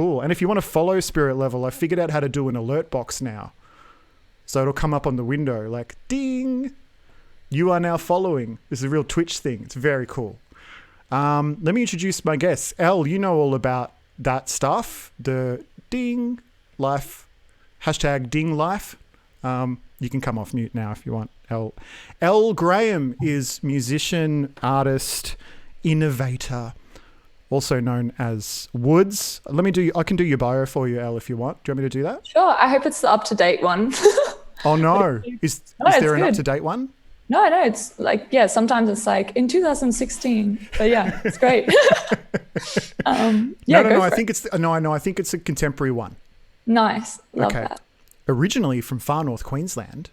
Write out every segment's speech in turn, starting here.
Cool. And if you want to follow Spirit Level, I figured out how to do an alert box now. So it'll come up on the window like, ding, you are now following. This is a real Twitch thing. It's very cool. Let me introduce my guests. Elle, you know all about that stuff. The ding life, hashtag ding life. You can come off mute now if you want. Elle Graham is musician, artist, innovator, also known as Woods. I can do your bio for you, Elle, if you want. Do you want me to do that? Sure. I hope it's the up-to-date one. Oh no. Is there an up-to-date one? No, it's like, yeah, sometimes it's like in 2016, but yeah, it's great. No, I think it's a contemporary one. Nice. Love that. Originally from far north Queensland,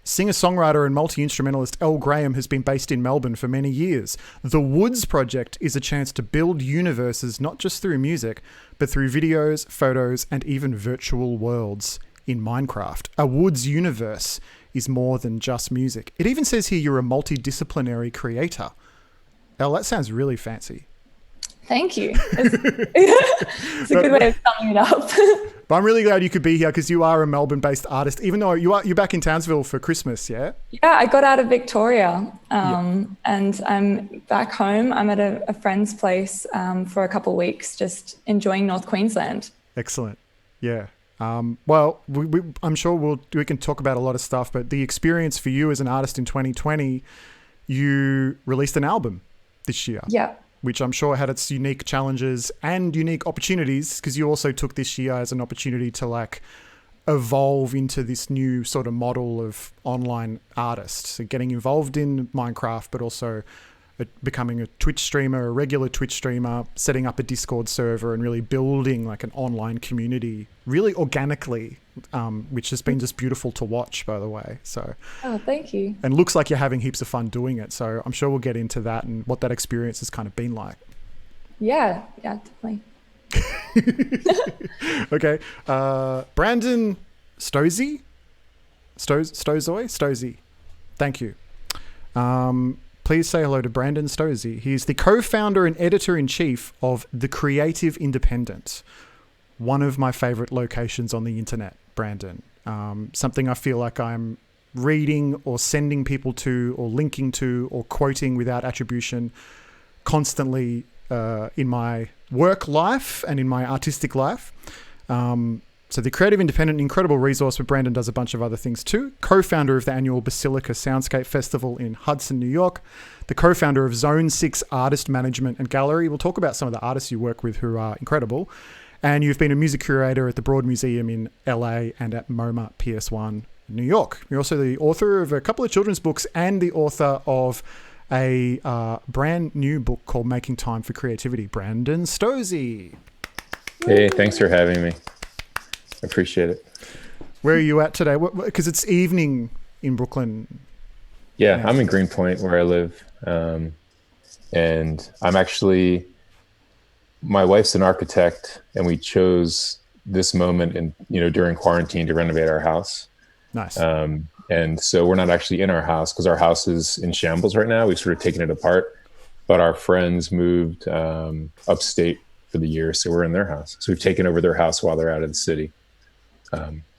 singer-songwriter and multi-instrumentalist Elle Graham has been based in Melbourne for many years. The Woods Project is a chance to build universes not just through music, but through videos, photos, and even virtual worlds in Minecraft. A Woods universe is more than just music. It even says here you're a multidisciplinary creator. Elle, that sounds really fancy. Thank you. It's a good way of summing it up. But I'm really glad you could be here because you are a Melbourne-based artist, even though you're back in Townsville for Christmas, yeah? Yeah, I got out of Victoria and I'm back home. I'm at a friend's place for a couple of weeks, just enjoying North Queensland. Excellent. Yeah. Well, I'm sure we can talk about a lot of stuff, but the experience for you as an artist in 2020, you released an album this year. Yeah. Which I'm sure had its unique challenges and unique opportunities, because you also took this year as an opportunity to like evolve into this new sort of model of online artists. So getting involved in Minecraft, but also becoming a Twitch streamer, a regular Twitch streamer, setting up a Discord server and really building like an online community really organically, which has been just beautiful to watch, by the way. So, oh, thank you. And looks like you're having heaps of fun doing it. So I'm sure we'll get into that and what that experience has kind of been like. Yeah, definitely. Okay. Brandon Stosuy? Stosuy? Thank you. Please say hello to Brandon Stosuy. He's the co-founder and editor-in-chief of the Creative Independent, one of my favorite locations on the internet, Brandon. Something I feel like I'm reading or sending people to or linking to or quoting without attribution constantly in my work life and in my artistic life. So the Creative Independent, incredible resource, but Brandon does a bunch of other things too. Co-founder of the annual Basilica Soundscape Festival in Hudson, New York. The co-founder of Zone 6 Artist Management and Gallery. We'll talk about some of the artists you work with who are incredible. And you've been a music curator at the Broad Museum in LA and at MoMA PS1 in New York. You're also the author of a couple of children's books and the author of a brand new book called Making Time for Creativity. Brandon Stosuy. Hey, thanks for having me. I appreciate it. Where are you at today? Because it's evening in Brooklyn. Yeah, now. I'm in Greenpoint where I live. And I'm actually, my wife's an architect and we chose this moment during quarantine to renovate our house. Nice. And so we're not actually in our house because our house is in shambles right now. We've sort of taken it apart, but our friends moved upstate for the year. So we're in their house. So we've taken over their house while they're out of the city.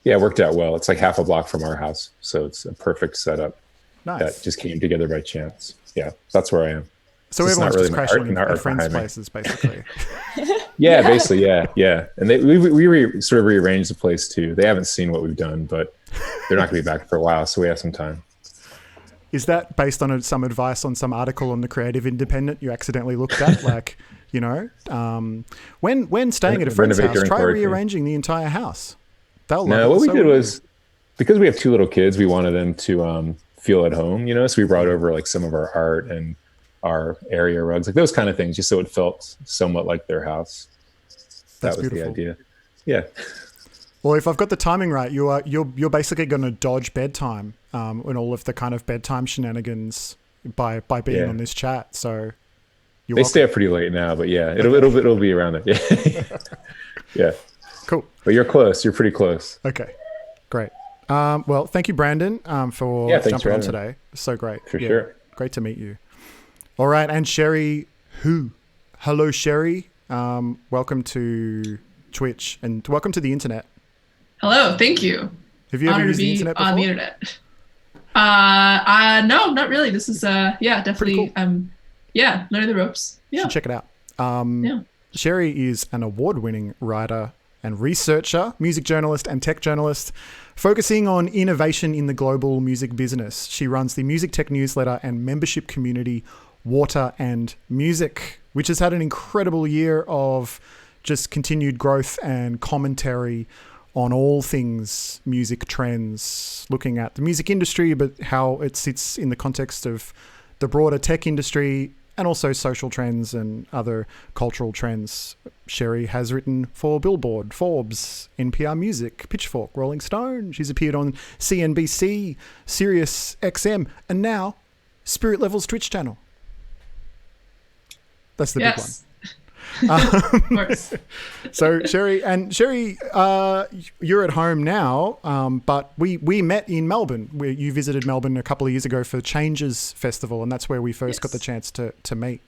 Yeah, it worked out well. It's like half a block from our house. So it's a perfect setup. Nice. That just came together by chance. Yeah, that's where I am. So everyone's just crashing at friends' places, basically. Yeah, basically, yeah. And we sort of rearranged the place too. They haven't seen what we've done, but they're not going to be back for a while, so we have some time. Is that based on some advice on some article on the Creative Independent you accidentally looked at? Like, when staying at a friend's house, try rearranging the entire house. No, what we did was, because we have two little kids, we wanted them to feel at home, so we brought over like some of our art and our area rugs, like those kind of things, just so it felt somewhat like their house. That was beautiful. The idea. Yeah. Well, if I've got the timing right, you're basically going to dodge bedtime and all of the kind of bedtime shenanigans by being on this chat. So they stay up pretty late now, but yeah, it'll be around there. Yeah. Yeah. Cool. But you're close. You're pretty close. Okay. Great. Well, thank you, Brandon, for jumping on today. So great. For sure. Great to meet you. All right. And Cherie Hu. Hello, Cherie. Welcome to Twitch, and welcome to the internet. Hello, thank you. Have you ever Honored used to be the internet before? on the internet. No, not really. This is definitely cool. Learning the ropes. You Yeah. should check it out. Cherie is an award-winning writer and researcher, music journalist and tech journalist, focusing on innovation in the global music business. She runs the music tech newsletter and membership community Water and Music, which has had an incredible year of just continued growth and commentary on all things music trends, looking at the music industry, but how it sits in the context of the broader tech industry and also social trends and other cultural trends. Cherie has written for Billboard, Forbes, NPR Music, Pitchfork, Rolling Stone. She's appeared on CNBC, Sirius XM, and now Spirit Level's Twitch channel. That's the big one. Of course. So Cherie, you're at home now, but we met in Melbourne, where you visited Melbourne a couple of years ago for the Changes Festival, and that's where we first got the chance to meet.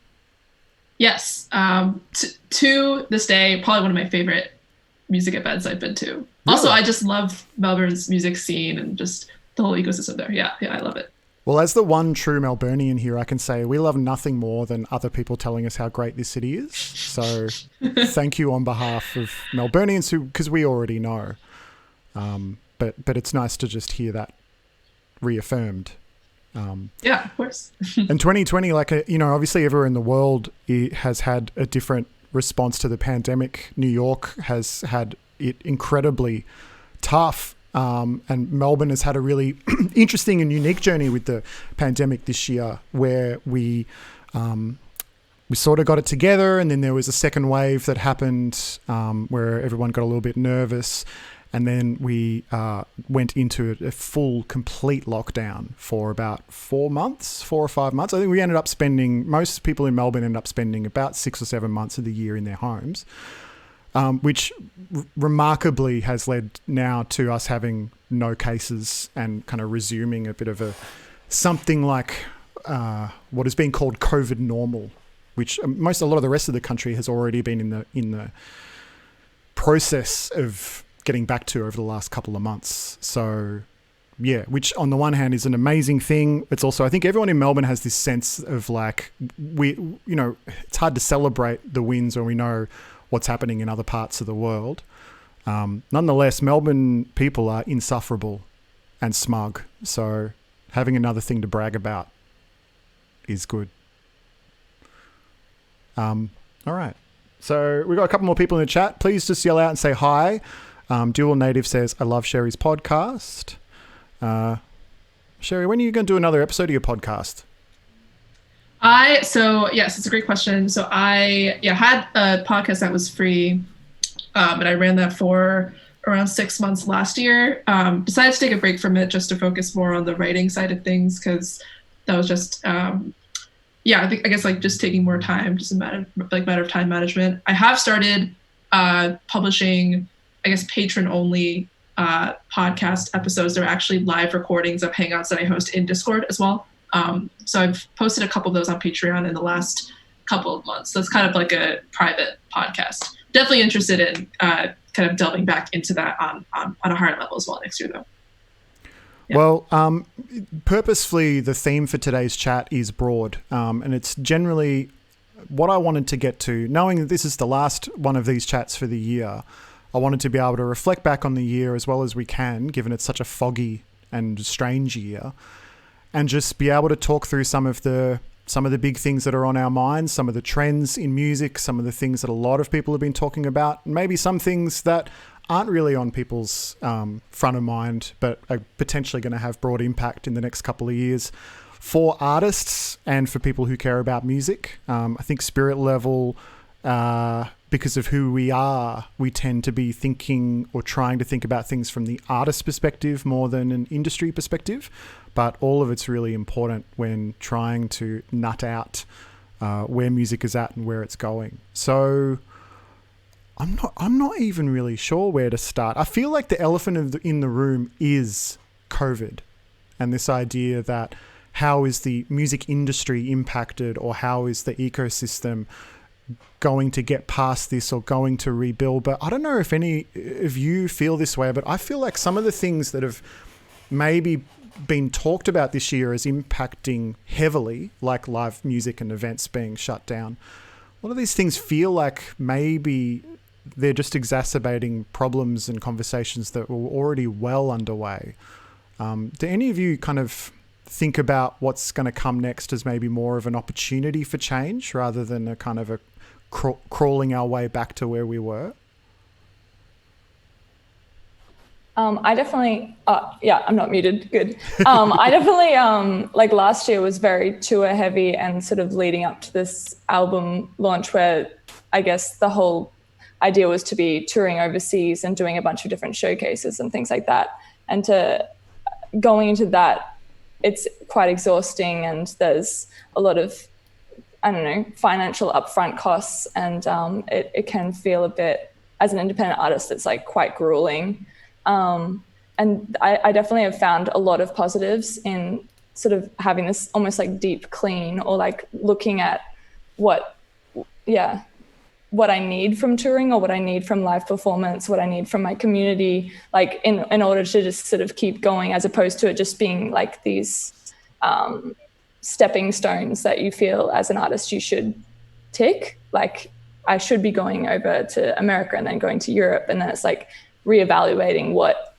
Yes. To this day, probably one of my favorite music events I've been to. Really? Also, I just love Melbourne's music scene and just the whole ecosystem there. Yeah, I love it. Well, as the one true Melburnian here, I can say we love nothing more than other people telling us how great this city is. So thank you on behalf of Melburnians, because we already know. But it's nice to just hear that reaffirmed. Yeah, of course. And 2020, obviously everywhere in the world has had a different response to the pandemic. New York has had it incredibly tough. And Melbourne has had a really interesting and unique journey with the pandemic this year, where we sort of got it together, and then there was a second wave that happened where everyone got a little bit nervous, and then we went into a full, complete lockdown for about 4 or 5 months. I think most people in Melbourne ended up spending about 6 or 7 months of the year in their homes. Which remarkably has led now to us having no cases and kind of resuming a bit of something like what is being called COVID normal, which a lot of the rest of the country has already been in the process of getting back to over the last couple of months. So yeah, which on the one hand is an amazing thing. It's also, I think everyone in Melbourne has this sense of it's hard to celebrate the wins when we know what's happening in other parts of the world. Nonetheless, Melbourne people are insufferable and smug. So having another thing to brag about is good. All right. So we've got a couple more people in the chat. Please just yell out and say hi. Dual Native says, I love Cherie's podcast. Cherie, when are you going to do another episode of your podcast? Yes, it's a great question. So I had a podcast that was free, and I ran that for around 6 months last year. Decided to take a break from it just to focus more on the writing side of things, because that was just I guess just taking more time, just a matter of time management. I have started publishing, I guess, patron only podcast episodes. They're actually live recordings of Hangouts that I host in Discord as well. So I've posted a couple of those on Patreon in the last couple of months. So it's kind of like a private podcast. Definitely interested in kind of delving back into that on a higher level as well next year, though. Yeah. Well, purposefully, the theme for today's chat is broad, and it's generally what I wanted to get to. Knowing that this is the last one of these chats for the year, I wanted to be able to reflect back on the year as well as we can, given it's such a foggy and strange year, and just be able to talk through some of the big things that are on our minds, some of the trends in music, some of the things that a lot of people have been talking about, and maybe some things that aren't really on people's front of mind, but are potentially going to have broad impact in the next couple of years for artists and for people who care about music. I think Spirit Level, because of who we are, we tend to be thinking or trying to think about things from the artist perspective more than an industry perspective. But all of it's really important when trying to nut out where music is at and where it's going. So I'm not even really sure where to start. I feel like the elephant in the room is COVID, and this idea that how is the music industry impacted, or how is the ecosystem going to get past this or going to rebuild. But I don't know if any of you feel this way, but I feel like some of the things that have maybe been talked about this year as impacting heavily, like live music and events being shut down, a lot of these things feel like maybe they're just exacerbating problems and conversations that were already well underway. Do any of you kind of think about what's going to come next as maybe more of an opportunity for change rather than a kind of a crawling our way back to where we were? I definitely, I'm not muted. Good. I definitely, like last year was very tour heavy and sort of leading up to this album launch where I guess the whole idea was to be touring overseas and doing a bunch of different showcases and things like that. And going into that, it's quite exhausting and there's a lot of, financial upfront costs, and it can feel a bit, as an independent artist, it's like quite grueling. And I definitely have found a lot of positives in sort of having this almost like deep clean, or like looking at what I need from touring, or what I need from live performance, what I need from my community, like in order to just sort of keep going, as opposed to it just being like these stepping stones that you feel as an artist you should tick. Like I should be going over to America and then going to Europe, and then it's like reevaluating what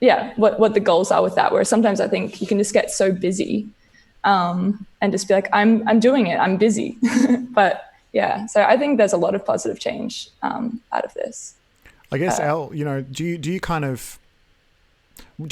the goals are with that, where sometimes I think you can just get so busy and just be like, I'm doing it, I'm busy. But yeah, so I think there's a lot of positive change out of this. I guess, Elle, do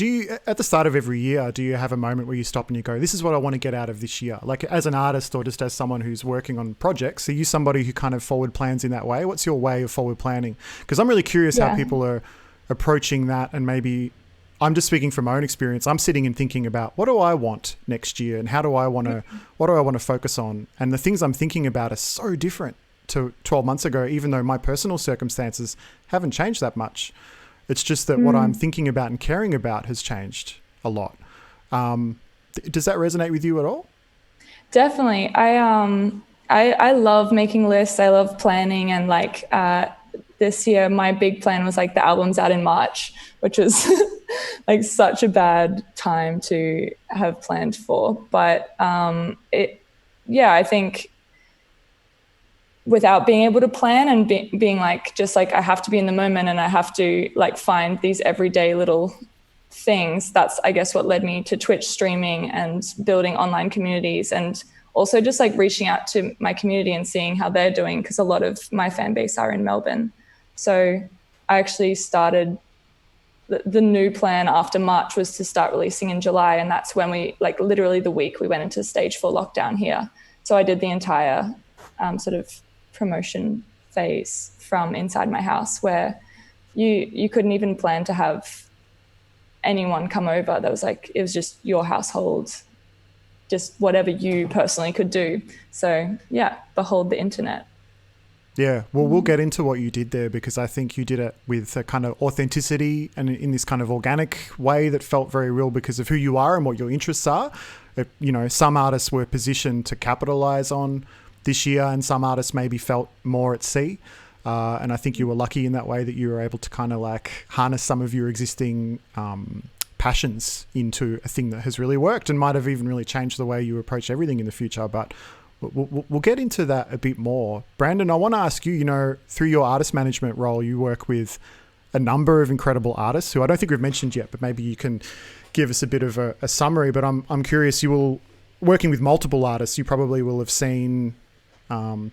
you at the start of every year, do you have a moment where you stop and you go, this is what I want to get out of this year? Like as an artist or just as someone who's working on projects, are you somebody who kind of forward plans in that way? What's your way of forward planning? Because I'm really curious how people are approaching that. And maybe I'm just speaking from my own experience. I'm sitting and thinking about, what do I want next year? And what do I want to focus on? And the things I'm thinking about are so different to 12 months ago, even though my personal circumstances haven't changed that much. It's just that what I'm thinking about and caring about has changed a lot. Does that resonate with you at all? Definitely. I love making lists. I love planning, and like this year, my big plan was like the album's out in March, which was like such a bad time to have planned for. But I think without being able to plan and being like, just like, I have to be in the moment and I have to like find these everyday little things. That's, I guess, what led me to Twitch streaming and building online communities, and also just like reaching out to my community and seeing how they're doing, because a lot of my fan base are in Melbourne. So I actually started the new plan after March was to start releasing in July. And that's when we, like literally the week we went into stage 4 lockdown here. So I did the entire sort of promotion phase from inside my house, where you couldn't even plan to have anyone come over. That was like, it was just your household, just whatever you personally could do. So yeah, behold the internet. Yeah, well, we'll get into what you did there, because I think you did it with a kind of authenticity and in this kind of organic way that felt very real because of who you are and what your interests are. Some artists were positioned to capitalize on this year, and some artists maybe felt more at sea. And I think you were lucky in that way, that you were able to kind of like harness some of your existing passions into a thing that has really worked and might have even really changed the way you approach everything in the future. But we'll get into that a bit more. Brandon, I want to ask you, through your artist management role, you work with a number of incredible artists who I don't think we've mentioned yet, but maybe you can give us a bit of a summary. But I'm curious, working with multiple artists, you probably will have seen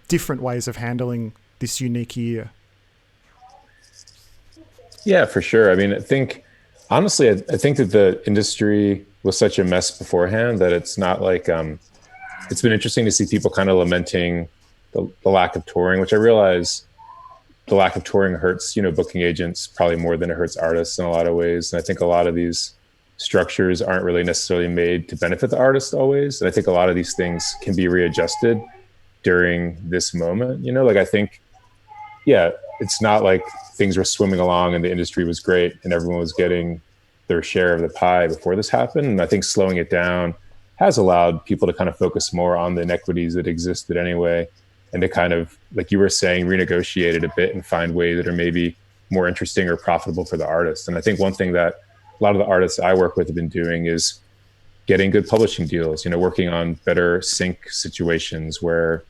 different ways of handling this unique year. Yeah, for sure. I mean, I think that the industry was such a mess beforehand that it's not like, it's been interesting to see people kind of lamenting the lack of touring, which I realize the lack of touring hurts, booking agents probably more than it hurts artists in a lot of ways. And I think a lot of these structures aren't really necessarily made to benefit the artist always. And I think a lot of these things can be readjusted during this moment. I think, it's not like things were swimming along and the industry was great and everyone was getting their share of the pie before this happened. And I think slowing it down has allowed people to kind of focus more on the inequities that existed anyway. and to kind of, like you were saying, renegotiate it a bit and find ways that are maybe more interesting or profitable for the artist. And I think one thing that a lot of the artists I work with have been doing is getting good publishing deals, working on better sync situations where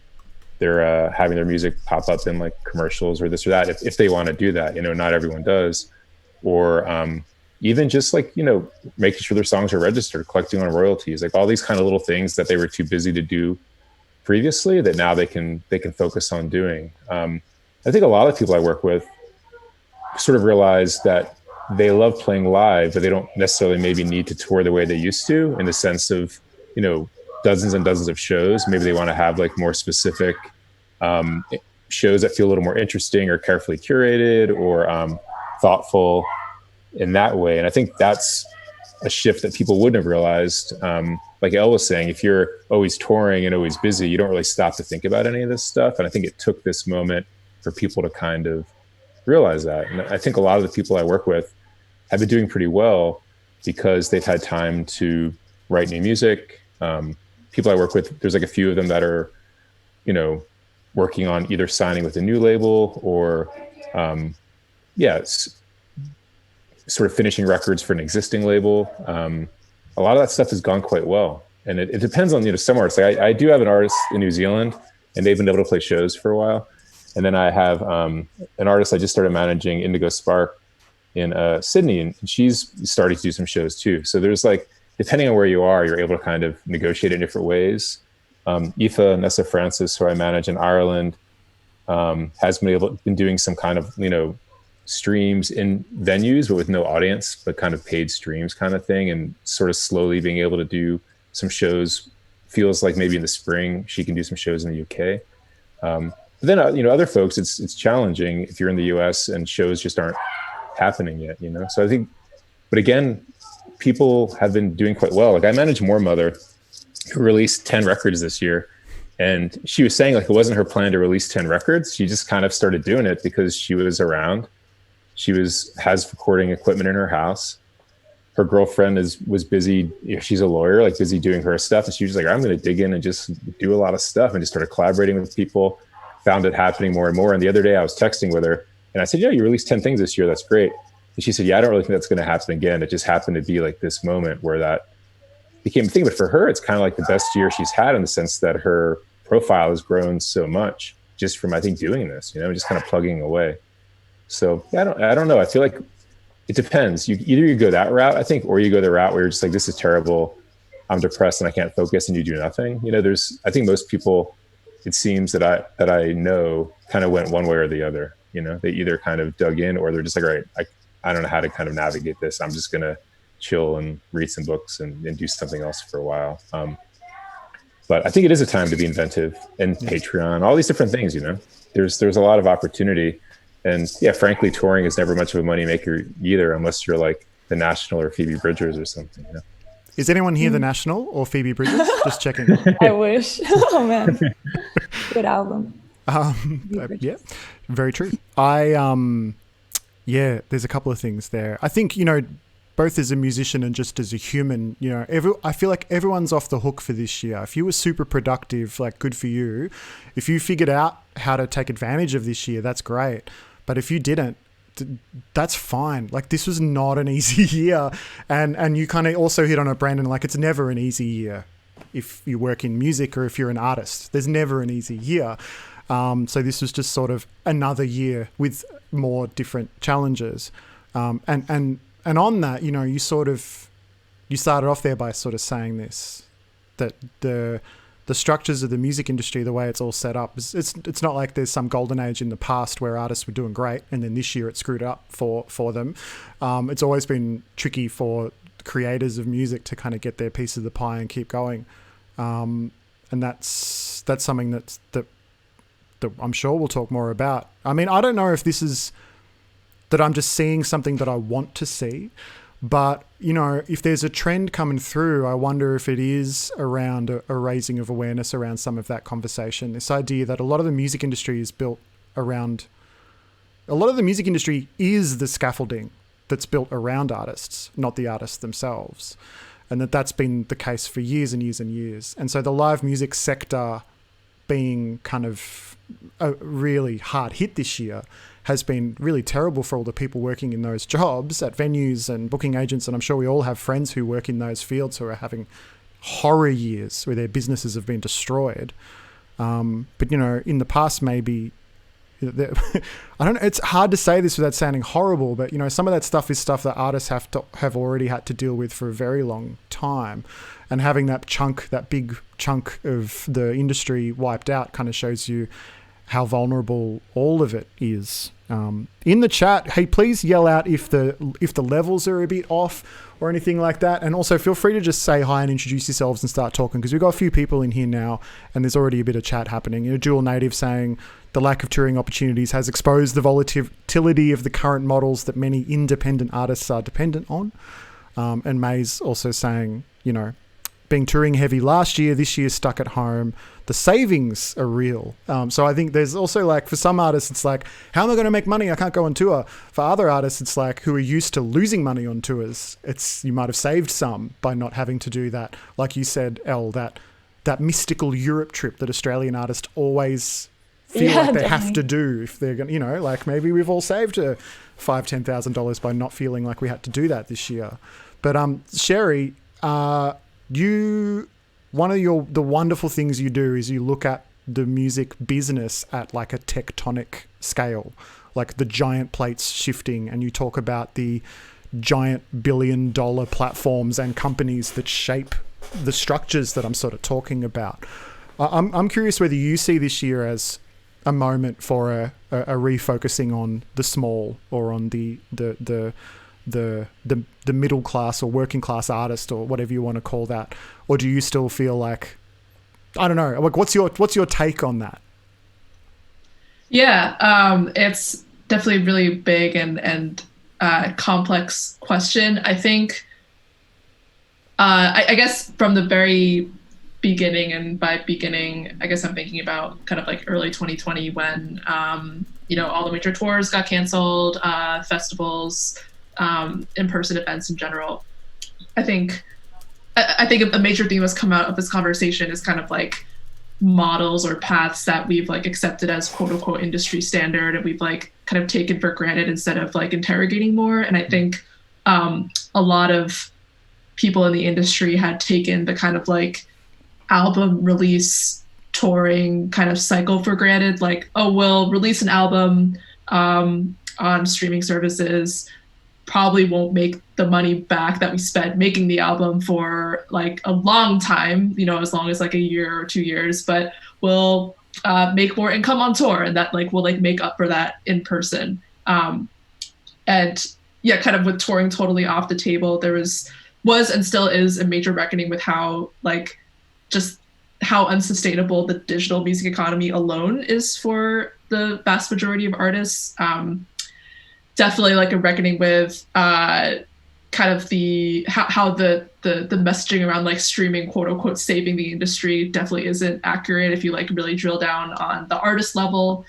they're having their music pop up in like commercials or this or that, if they want to do that. Not everyone does. Or even just like, making sure their songs are registered, collecting on royalties, like all these kind of little things that they were too busy to do previously that now they can focus on doing. I think a lot of people I work with sort of realize that they love playing live, but they don't necessarily maybe need to tour the way they used to, in the sense of, dozens and dozens of shows. Maybe they want to have like more specific shows that feel a little more interesting or carefully curated or thoughtful in that way. And I think that's a shift that people wouldn't have realized. Like Elle was saying, if you're always touring and always busy, you don't really stop to think about any of this stuff. And I think it took this moment for people to kind of realize that. And I think a lot of the people I work with have been doing pretty well because they've had time to write new music. People I work with, there's like a few of them that are, working on either signing with a new label or, sort of finishing records for an existing label. A lot of that stuff has gone quite well. And it depends on, some artists. Like I do have an artist in New Zealand and they've been able to play shows for a while. And then I have an artist I just started managing, Indigo Spark, in Sydney, and she's starting to do some shows too. So there's like, depending on where you are, you're able to kind of negotiate in different ways. Aoife Nessa Francis, who I manage in Ireland, has been doing some kind of, streams in venues, but with no audience, but kind of paid streams kind of thing, and sort of slowly being able to do some shows. Feels like maybe in the spring she can do some shows in the UK. But then, other folks, it's challenging if you're in the US and shows just aren't happening yet, So I think, but again, people have been doing quite well. Like I managed More Mother, who released 10 records this year. And she was saying like it wasn't her plan to release 10 records. She just kind of started doing it because she was around. She has recording equipment in her house. Her girlfriend was busy. She's a lawyer, like busy doing her stuff. And she was like, I'm going to dig in and just do a lot of stuff, and just started collaborating with people, found it happening more and more. And the other day I was texting with her and I said, you released 10 things this year. That's great. And she said, I don't really think that's going to happen again. It just happened to be like this moment where that became a thing. But for her, it's kind of like the best year she's had, in the sense that her profile has grown so much just from, I think, doing this, just kind of plugging away. So I don't know. I feel like it depends. Either you go that route, I think, or you go the route where you're just like, this is terrible, I'm depressed and I can't focus, and you do nothing. I think most people, it seems that I know, kind of went one way or the other. They either kind of dug in, or they're just like, all right, I don't know how to kind of navigate this. I'm just going to chill and read some books and do something else for a while. But I think it is a time to be inventive, and Patreon, all these different things, there's a lot of opportunity. And frankly, touring is never much of a moneymaker either, unless you're like the National or Phoebe Bridgers or something. Is anyone here the National or Phoebe Bridgers? Just checking. I wish. Oh man, good album. Yeah, very true. There's a couple of things there. I think, both as a musician and just as a human, I feel like everyone's off the hook for this year. If you were super productive, like, good for you. If you figured out how to take advantage of this year, that's great. But if you didn't, that's fine. Like, this was not an easy year. And you kind of also hit on it, Brandon, like, it's never an easy year if you work in music or if you're an artist. There's never an easy year. So this was just sort of another year with more different challenges. And on that, you started off there by sort of saying this, that the structures of the music industry, the way it's all set up, it's not like there's some golden age in the past where artists were doing great and then this year it screwed up for them. It's always been tricky for creators of music to kind of get their piece of the pie and keep going. And that's something that I'm sure we'll talk more about. I mean, I don't know if this is that I'm just seeing something that I want to see, but if there's a trend coming through, I wonder if it is around a raising of awareness around some of that conversation. This idea that a lot of the music industry is built around, a lot of the music industry is the scaffolding that's built around artists, not the artists themselves. And that's been the case for years and years and years. And so the live music sector being kind of really hard hit this year has been really terrible for all the people working in those jobs at venues and booking agents. And I'm sure we all have friends who work in those fields who are having horror years where their businesses have been destroyed. But, you know, in the past, maybe, I don't know, it's hard to say this without sounding horrible, but, you know, some of that stuff is stuff that artists have already had to deal with for a very long time. And having that big chunk of the industry wiped out kind of shows you how vulnerable all of it is. In the chat, hey, please yell out if the levels are a bit off or anything like that. And also feel free to just say hi and introduce yourselves and start talking, because we've got a few people in here now and there's already a bit of chat happening. You know, Dual Native saying the lack of touring opportunities has exposed the volatility of the current models that many independent artists are dependent on. And May's also saying, you know, being touring heavy last year, this year stuck at home, the savings are real. So I think there's also, like, for some artists, it's like, how am I going to make money? I can't go on tour. For other artists, it's like, who are used to losing money on tours, you might have saved some by not having to do that. Like you said, Elle, that mystical Europe trip that Australian artists always feel like they have to do if they're going to, you know, like maybe we've all saved $5,000-$10,000 by not feeling like we had to do that this year. But Cherie, one of the wonderful things you do is you look at the music business at like a tectonic scale, like the giant plates shifting, and you talk about the giant billion-dollar platforms and companies that shape the structures that I'm sort of talking about. I'm curious whether you see this year as a moment for a refocusing on the small or on the middle class or working class artist or whatever you want to call that, or do you still feel like, I don't know, like what's your take on that? Yeah, it's definitely really big and complex question. I think I guess from the very beginning, and by beginning I guess I'm thinking about kind of like early 2020 when you know, all the major tours got canceled, festivals, in-person events in general. I think a major theme has come out of this conversation is kind of like models or paths that we've like accepted as quote unquote industry standard, and we've like kind of taken for granted instead of like interrogating more. And I think a lot of people in the industry had taken the kind of like album release touring kind of cycle for granted, like, oh, we'll release an album on streaming services, probably won't make the money back that we spent making the album for like a long time, you know, as long as like a year or 2 years, but we'll make more income on tour, and that like will like make up for that in person. And yeah, kind of with touring totally off the table, there was and still is a major reckoning with how like just how unsustainable the digital music economy alone is for the vast majority of artists. Definitely like a reckoning with kind of how the messaging around like streaming quote unquote saving the industry definitely isn't accurate if you like really drill down on the artist level.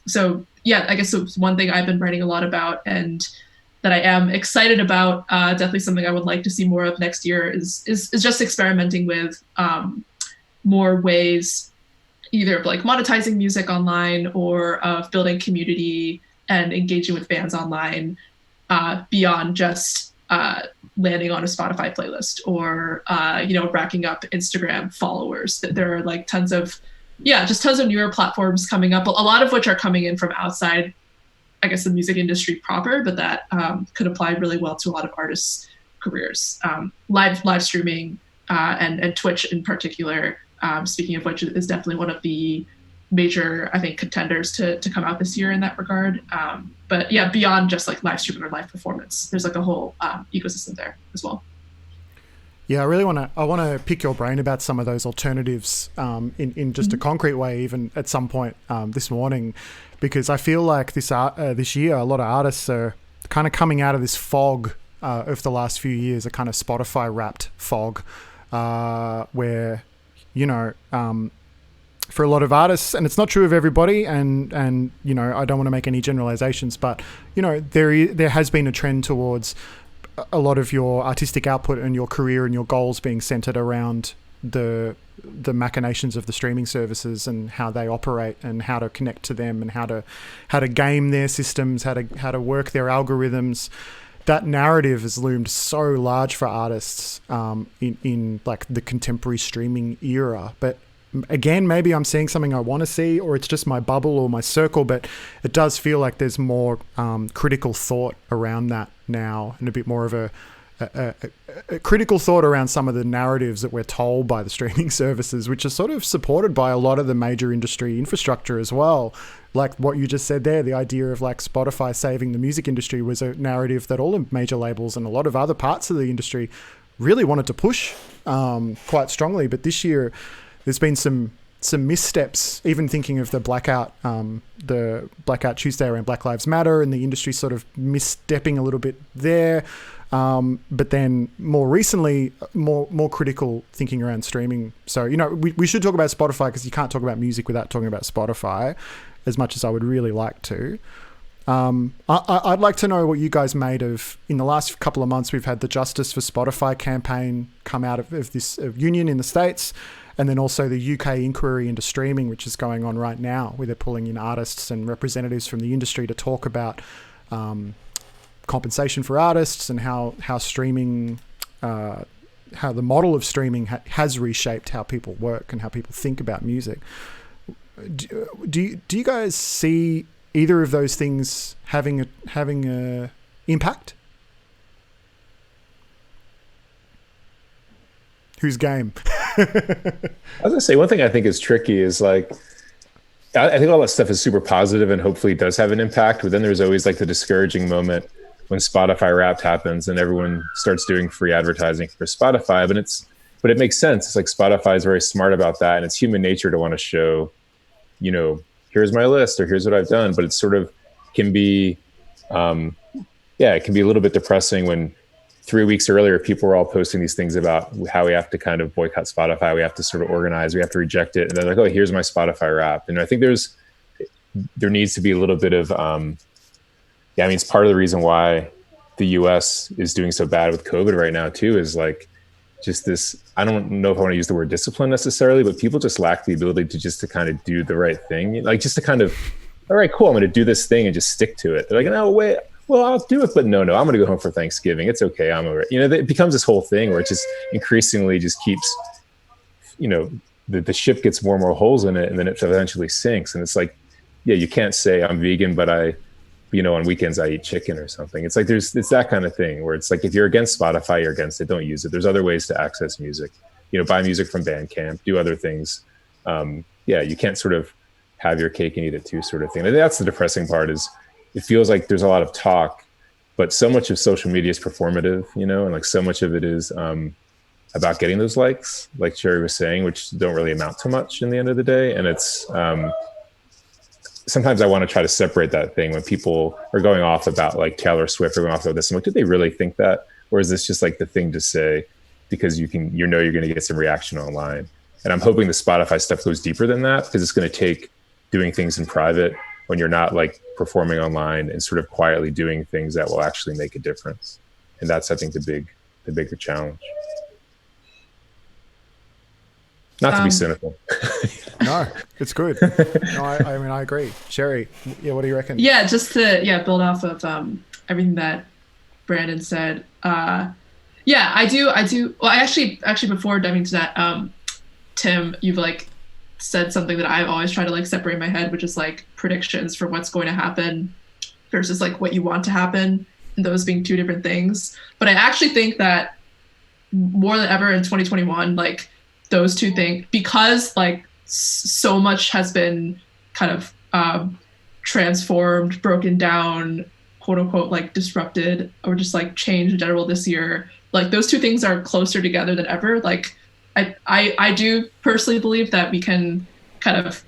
So yeah, I guess it's one thing I've been writing a lot about and that I am excited about. Definitely something I would like to see more of next year is just experimenting with more ways either of like monetizing music online or of building community and engaging with fans online beyond just landing on a Spotify playlist or, you know, racking up Instagram followers. That there are like tons of newer platforms coming up, a lot of which are coming in from outside, I guess, the music industry proper, but that could apply really well to a lot of artists' careers. Live streaming and Twitch in particular, speaking of which, is definitely one of the major, I think, contenders to come out this year in that regard. But yeah, beyond just like live streaming or live performance, there's like a whole ecosystem there as well. Yeah, I want to pick your brain about some of those alternatives in just a concrete way, even at some point this morning, because I feel like this year a lot of artists are kind of coming out of this fog of the last few years, a kind of Spotify wrapped fog, where, you know, for a lot of artists, and it's not true of everybody, and you know, I don't want to make any generalizations, but you know, there has been a trend towards a lot of your artistic output and your career and your goals being centered around the the machinations of the streaming services and how they operate and how to connect to them and how to game their systems, how to work their algorithms. That narrative has loomed so large for artists in like the contemporary streaming era. But again, maybe I'm seeing something I want to see, or it's just my bubble or my circle, but it does feel like there's more critical thought around that now, and a bit more of a critical thought around some of the narratives that we're told by the streaming services, which are sort of supported by a lot of the major industry infrastructure as well. Like what you just said there, the idea of like Spotify saving the music industry was a narrative that all the major labels and a lot of other parts of the industry really wanted to push quite strongly. But this year, there's been some missteps, even thinking of the blackout Tuesday around Black Lives Matter, and the industry sort of misstepping a little bit there. But then more recently, more critical thinking around streaming. So, we should talk about Spotify, because you can't talk about music without talking about Spotify, as much as I would really like to. I'd like to know what you guys made of, in the last couple of months, we've had the Justice for Spotify campaign come out of this union in the States, and then also the UK inquiry into streaming, which is going on right now, where they're pulling in artists and representatives from the industry to talk about compensation for artists and how streaming, how the model of streaming has reshaped how people work and how people think about music. Do you guys see either of those things having a impact? Whose game? I was gonna say, one thing I think is tricky is like, I think all that stuff is super positive and hopefully does have an impact, but then there's always like the discouraging moment when Spotify Wrapped happens and everyone starts doing free advertising for Spotify. But it makes sense. It's like Spotify is very smart about that, and it's human nature to want to show, here's my list or here's what I've done. But it sort of can be, it can be a little bit depressing when 3 weeks earlier people were all posting these things about how we have to kind of boycott Spotify, we have to sort of organize, we have to reject it, and they're like, oh, here's my Spotify Wrapped. And I think there needs to be a little bit of it's part of the reason why the US is doing so bad with COVID right now too, is like just this, I don't know if I want to use the word discipline necessarily, but people just lack the ability to kind of do the right thing. Like just to kind of, all right, cool, I'm going to do this thing and just stick to it. They're like, no, wait, well, I'll do it, but no, I'm going to go home for Thanksgiving. It's okay. I'm over it. It becomes this whole thing where it just increasingly just keeps, the ship gets more and more holes in it, and then it eventually sinks. And it's like, yeah, you can't say I'm vegan, but on weekends I eat chicken or something. It's like it's that kind of thing where it's like, if you're against Spotify, you're against it, don't use it. There's other ways to access music, buy music from Bandcamp, do other things. You can't sort of have your cake and eat it too, sort of thing. And that's the depressing part, is it feels like there's a lot of talk, but so much of social media is performative, and like so much of it is about getting those likes, like Cherie was saying, which don't really amount to much in the end of the day. And it's sometimes I want to try to separate that thing when people are going off about like Taylor Swift or going off about this. I'm like, do they really think that? Or is this just like the thing to say because you're going to get some reaction online? And I'm hoping the Spotify stuff goes deeper than that, because it's going to take doing things in private when you're not like performing online and sort of quietly doing things that will actually make a difference. And that's, I think, the bigger challenge. Not to be cynical. No, it's good. No, I agree. Cherie, what do you reckon? Yeah, just to build off of everything that Brandon said. I do. Well, I actually before diving into that, Tim, you've like said something that I've always tried to like separate in my head, which is like predictions for what's going to happen versus like what you want to happen, and those being two different things. But I actually think that more than ever in 2021, like those two things, because like so much has been kind of transformed, broken down, quote unquote, like disrupted or just like changed in general this year. Like those two things are closer together than ever. Like I do personally believe that we can kind of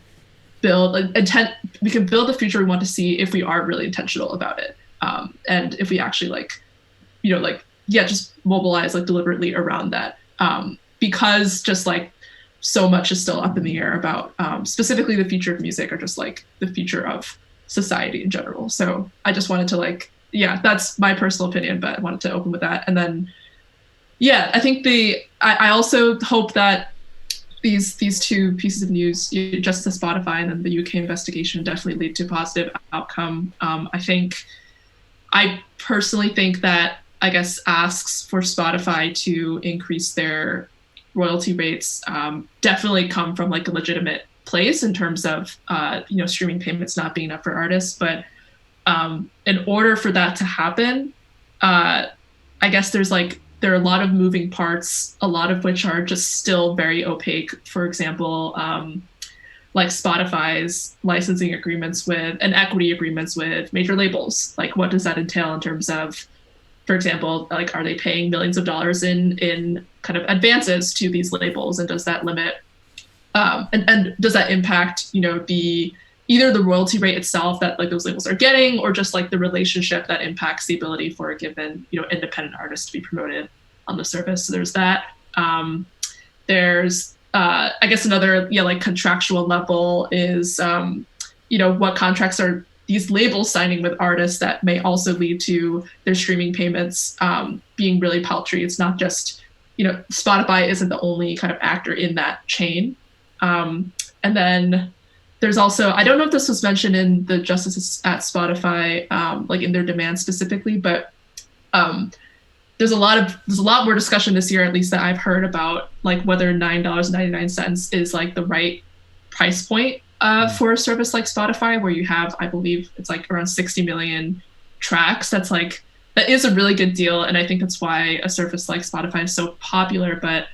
build the future we want to see if we are really intentional about it. And if we actually just mobilize like deliberately around that. Because just like so much is still up in the air about specifically the future of music, or just like the future of society in general. So I just wanted to that's my personal opinion, but I wanted to open with that. And then, I think I also hope that these two pieces of news, just the Spotify and then the UK investigation, definitely lead to a positive outcome. I personally think that, I guess, asks for Spotify to increase their royalty rates definitely come from like a legitimate place in terms of streaming payments not being enough for artists. But in order for that to happen, I guess there are a lot of moving parts, a lot of which are just still very opaque. For example, like Spotify's licensing agreements with and equity agreements with major labels. Like, what does that entail in terms of, for example, like, are they paying millions of dollars in kind of advances to these labels, and does that limit and does that impact either the royalty rate itself that like those labels are getting, or just like the relationship that impacts the ability for a given independent artist to be promoted on the service? So there's that. There's I guess another like contractual level is what contracts are these labels signing with artists that may also lead to their streaming payments being really paltry. It's not just Spotify isn't the only kind of actor in that chain. And then there's also, I don't know if this was mentioned in the justices at Spotify, like in their demand specifically, but there's a lot more discussion this year, at least that I've heard, about like whether $9.99 is like the right price point for a service like Spotify, where you have, I believe it's like around 60 million tracks. That is a really good deal. And I think that's why a service like Spotify is so popular. But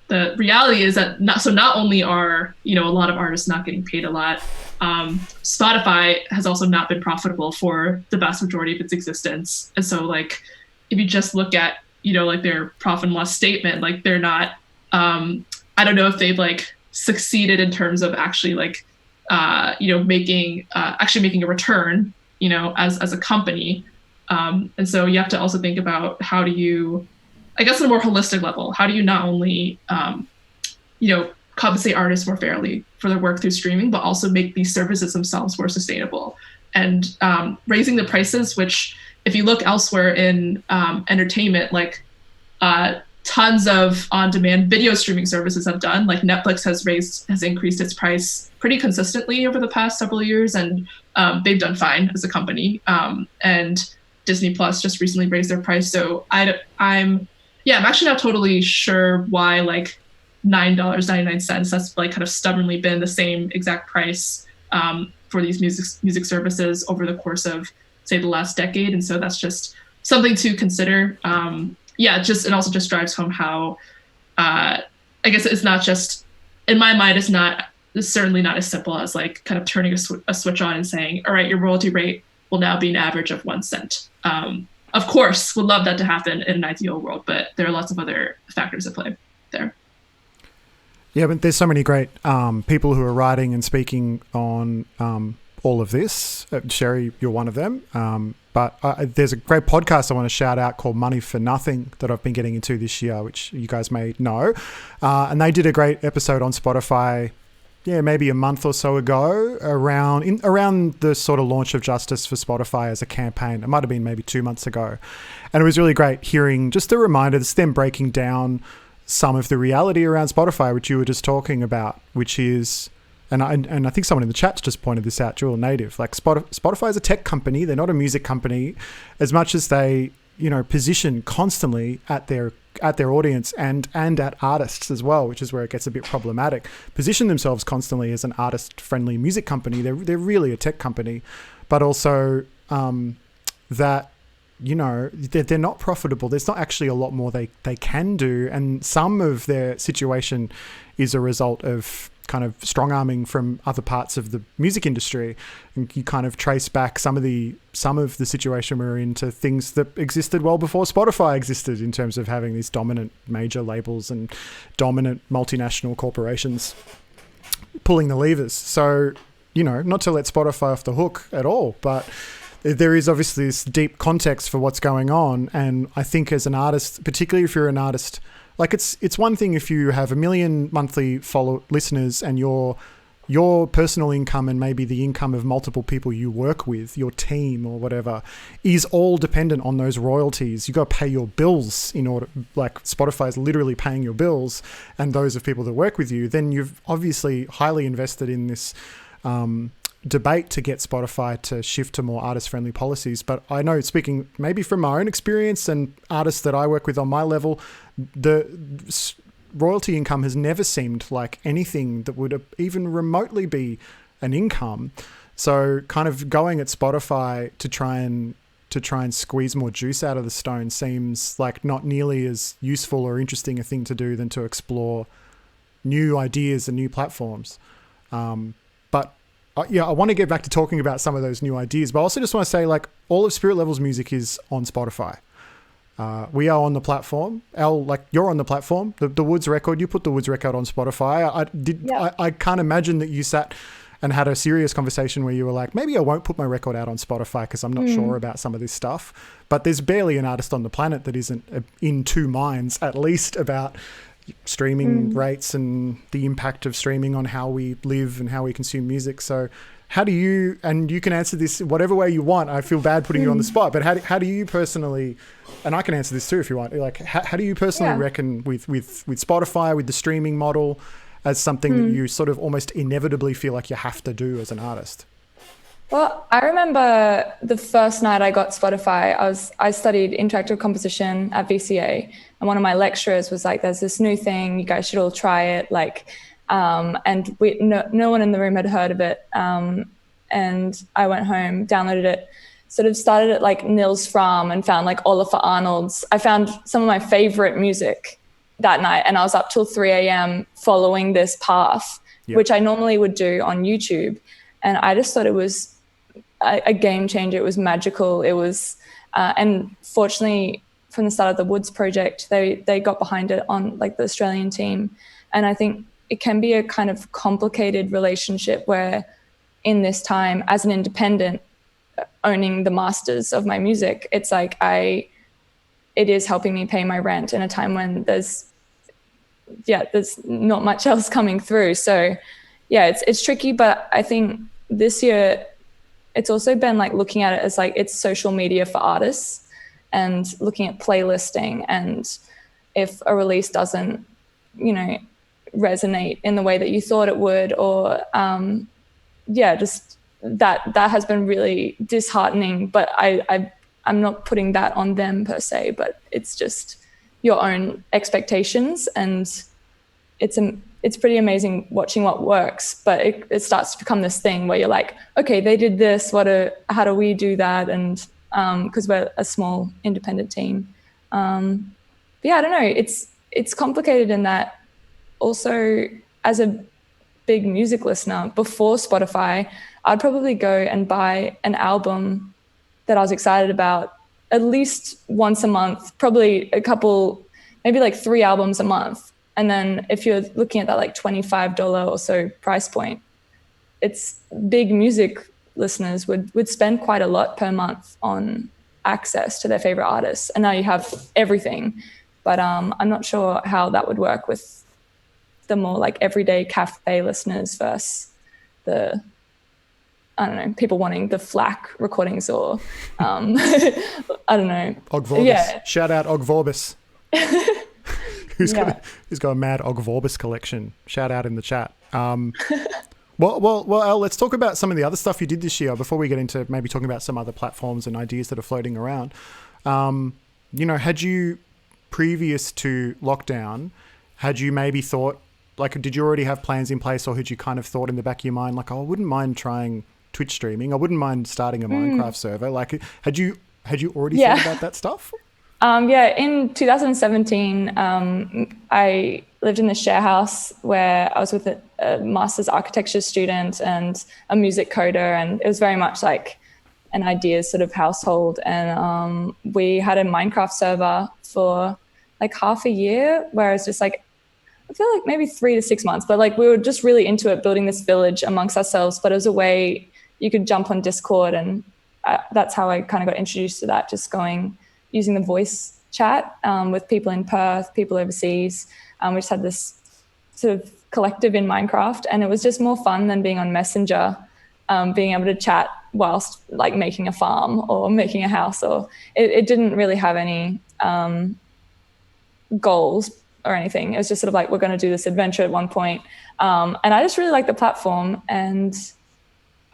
the reality is that not only are, a lot of artists not getting paid a lot, Spotify has also not been profitable for the vast majority of its existence. And so like, if you just look at, like their profit and loss statement, like they're not, I don't know if they've like succeeded in terms of actually like, making a return, as a company. And so you have to also think about how do you, I guess on a more holistic level, how do you not only, compensate artists more fairly for their work through streaming, but also make these services themselves more sustainable? And raising the prices, which if you look elsewhere in entertainment, like tons of on-demand video streaming services have done, like Netflix has increased its price pretty consistently over the past several years, and they've done fine as a company. And Disney Plus just recently raised their price. So I'm actually not totally sure why like $9.99, that's like kind of stubbornly been the same exact price for these music services over the course of, say, the last decade. And so that's just something to consider. It also just drives home how, I guess it's not just, in my mind, it's certainly not as simple as like kind of turning a switch on and saying, all right, your royalty rate will now be an average of 1 cent. Of course, would love that to happen in an ideal world, but there are lots of other factors at play there. Yeah, but there's so many great people who are writing and speaking on all of this. Cherie, you're one of them. But there's a great podcast I want to shout out called Money for Nothing that I've been getting into this year, which you guys may know. And they did a great episode on Spotify, maybe a month or so ago, around the sort of launch of justice for Spotify as a campaign. It might have been maybe 2 months ago. And it was really great hearing just a reminder, it's them breaking down some of the reality around Spotify, which you were just talking about, which is, and I think someone in the chat's just pointed this out, Jewel Native, like Spotify is a tech company. They're not a music company, as much as they, position constantly at their audience and at artists as well, which is where it gets a bit problematic. Position themselves constantly as an artist-friendly music company. They're really a tech company, but also that, they're not profitable. There's not actually a lot more they can do, and some of their situation is a result of kind of strong-arming from other parts of the music industry, and you kind of trace back some of the situation we're in to things that existed well before Spotify existed, in terms of having these dominant major labels and dominant multinational corporations pulling the levers. So, not to let Spotify off the hook at all, but there is obviously this deep context for what's going on. And I think as an artist, particularly if you're an artist, like it's one thing if you have 1 million monthly listeners and you're your personal income and maybe the income of multiple people you work with, your team or whatever, is all dependent on those royalties. You got to pay your bills in order, like Spotify is literally paying your bills and those of people that work with you. Then you've obviously highly invested in this debate to get Spotify to shift to more artist-friendly policies. But I know, speaking maybe from my own experience and artists that I work with on my level, the royalty income has never seemed like anything that would even remotely be an income. So kind of going at Spotify to try and squeeze more juice out of the stone seems like not nearly as useful or interesting a thing to do than to explore new ideas and new platforms. But I want to get back to talking about some of those new ideas, but I also just want to say, like, all of Spirit Level's music is on Spotify. We are on the platform. Elle, like, you're on the platform. The Woods record, you put the Woods record on Spotify. I can't imagine that you sat and had a serious conversation where you were like, maybe I won't put my record out on Spotify because I'm not sure about some of this stuff. But there's barely an artist on the planet that isn't in two minds, at least, about streaming rates and the impact of streaming on how we live and how we consume music. So how do you, and you can answer this whatever way you want, I feel bad putting you on the spot, but how do you personally, and I can answer this too if you want, like how do you personally reckon with Spotify, with the streaming model as something that you sort of almost inevitably feel like you have to do as an artist? Well, I remember the first night I got Spotify, I studied interactive composition at VCA, and one of my lecturers was like, there's this new thing, you guys should all try it. Like, and no one in the room had heard of it. And I went home, downloaded it, sort of started at like Nils Fram and found like Olafur Arnalds. I found some of my favorite music that night, and I was up till 3 a.m. following this path, which I normally would do on YouTube. And I just thought it was a game changer. It was magical. It was, and fortunately, from the start of the Woods project, they got behind it on like the Australian team. And I think it can be a kind of complicated relationship where in this time as an independent owning the masters of my music, it's like it is helping me pay my rent in a time when there's not much else coming through. So yeah, it's tricky, but I think this year it's also been like looking at it as like it's social media for artists and looking at playlisting, and if a release doesn't, resonate in the way that you thought it would, or just that has been really disheartening. But I'm not putting that on them per se, but it's just your own expectations, and it's pretty amazing watching what works, but it starts to become this thing where you're like, okay, they did this, how do we do that? And because we're a small independent team. But yeah, I don't know, it's complicated in that also as a big music listener before Spotify, I'd probably go and buy an album that I was excited about at least once a month, probably a couple, maybe like 3 albums a month. And then if you're looking at that like $25 or so price point, it's big music listeners would spend quite a lot per month on access to their favorite artists. And now you have everything. But I'm not sure how that would work with the more like everyday cafe listeners versus the, I don't know, people wanting the FLAC recordings or, I don't know. Og Vorbis. Yeah. Shout out Og Vorbis. Who's got a mad Og Vorbis collection. Shout out in the chat. Well, Elle, let's talk about some of the other stuff you did this year before we get into maybe talking about some other platforms and ideas that are floating around. Had you, previous to lockdown, had you maybe thought, like, did you already have plans in place, or had you kind of thought in the back of your mind, like, oh, I wouldn't mind trying Twitch streaming. I wouldn't mind starting a Minecraft server. Like, had you already thought about that stuff? In 2017, I lived in the share house where I was with a master's architecture student and a music coder, and it was very much like an ideas sort of household. And we had a Minecraft server for like half a year, where it's just like, I feel like maybe 3 to 6 months, but like we were just really into it, building this village amongst ourselves. But it was a way you could jump on Discord, and that's how I kind of got introduced to that, just using the voice chat with people in Perth, people overseas. We just had this sort of collective in Minecraft, and it was just more fun than being on Messenger, being able to chat whilst like making a farm or making a house, or it didn't really have any goals or anything. It was just sort of like, we're going to do this adventure at one point. And I just really liked the platform, and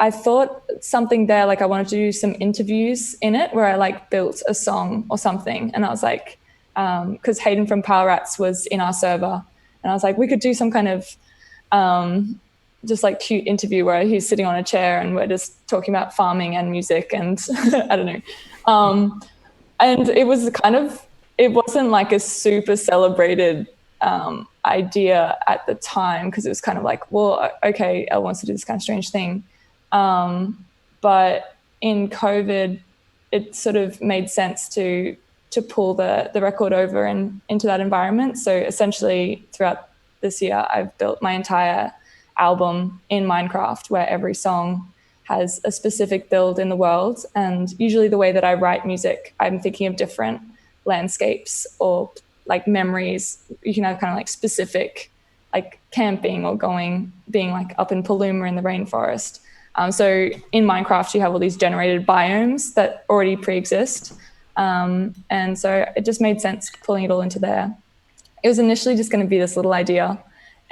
I thought something there, like I wanted to do some interviews in it where I like built a song or something. And I was like, because Hayden from Power Rats was in our server, and I was like, we could do some kind of just like cute interview where he's sitting on a chair and we're just talking about farming and music and I don't know. And it was kind of, it wasn't like a super celebrated idea at the time, because it was kind of like, well, okay, Elle wants to do this kind of strange thing. But in COVID, it sort of made sense to pull the record over and into that environment. So essentially throughout this year, I've built my entire album in Minecraft, where every song has a specific build in the world. And usually the way that I write music, I'm thinking of different landscapes or like memories. You can have kind of like specific, like camping or being like up in Paluma in the rainforest. So in Minecraft, you have all these generated biomes that already pre-exist. And so it just made sense pulling it all into there. It was initially just going to be this little idea,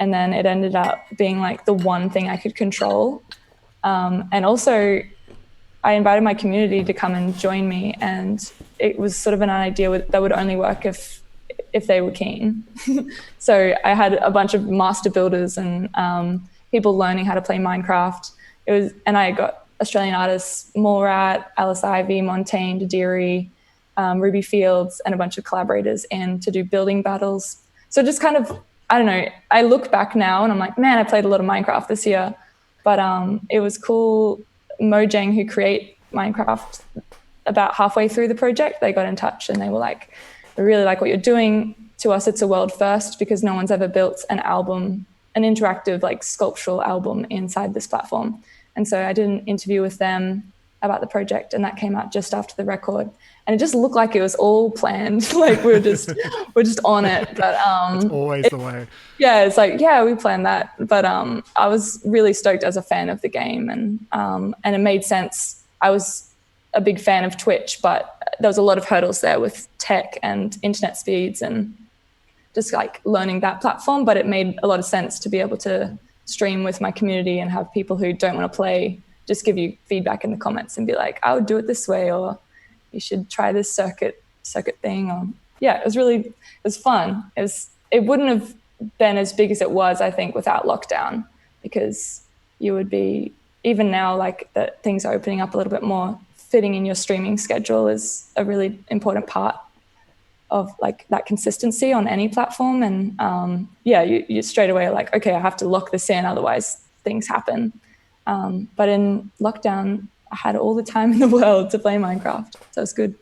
and then it ended up being like the one thing I could control. And also I invited my community to come and join me, and it was sort of an idea that would only work if they were keen. So I had a bunch of master builders and people learning how to play Minecraft. And I got Australian artists, Morat, Alice Ivy, Montaigne, Dadiri, Ruby Fields, and a bunch of collaborators in to do building battles. So just kind of, I don't know, I look back now and I'm like, man, I played a lot of Minecraft this year. But it was cool. Mojang, who create Minecraft, about halfway through the project, they got in touch and they were like, we really like what you're doing. To us, it's a world first, because no one's ever built an album, an interactive, like sculptural album inside this platform. And so I did an interview with them about the project, and that came out just after the record. And it just looked like it was all planned. Like we're just on it. But it's always the way. Yeah, it's like, yeah, we planned that. But I was really stoked as a fan of the game, and it made sense. I was a big fan of Twitch, but there was a lot of hurdles there with tech and internet speeds and just like learning that platform. But it made a lot of sense to be able to stream with my community and have people who don't want to play just give you feedback in the comments and be like, I would do it this way, or you should try this circuit thing. Or yeah, it was fun. It wouldn't have been as big as it was, I think, without lockdown, because you would be, even now, like that things are opening up a little bit more, fitting in your streaming schedule is a really important part of like that consistency on any platform. And you straight away are like, okay, I have to lock this in, otherwise things happen. But in lockdown, I had all the time in the world to play Minecraft, so it's good.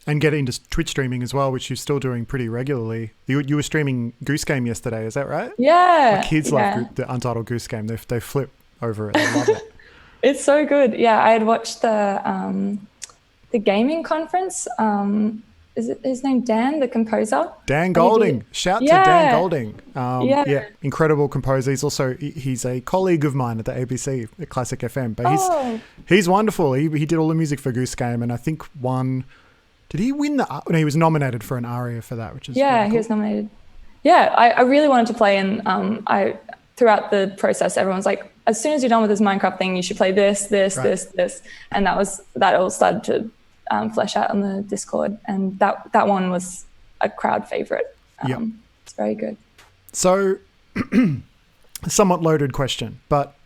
And get into Twitch streaming as well, which you're still doing pretty regularly. You were streaming Goose Game yesterday, is that right? Yeah. My kids love the Untitled Goose Game. They flip over it. They love it. It's so good. Yeah, I had watched the gaming conference. Is it his name Dan, the composer? Dan Golding. Shout to Dan Golding. Incredible composer. He's a colleague of mine at the ABC, at Classic FM. But he's wonderful. He did all the music for Goose Game, and I think did he win no, he was nominated for an ARIA for that, which is really cool. He was nominated. Yeah, I really wanted to play, and throughout the process, everyone's like, as soon as you're done with this Minecraft thing, you should play this, and that all started to flesh out on the Discord, and that one was a crowd favorite. It's very good. So, somewhat loaded question, but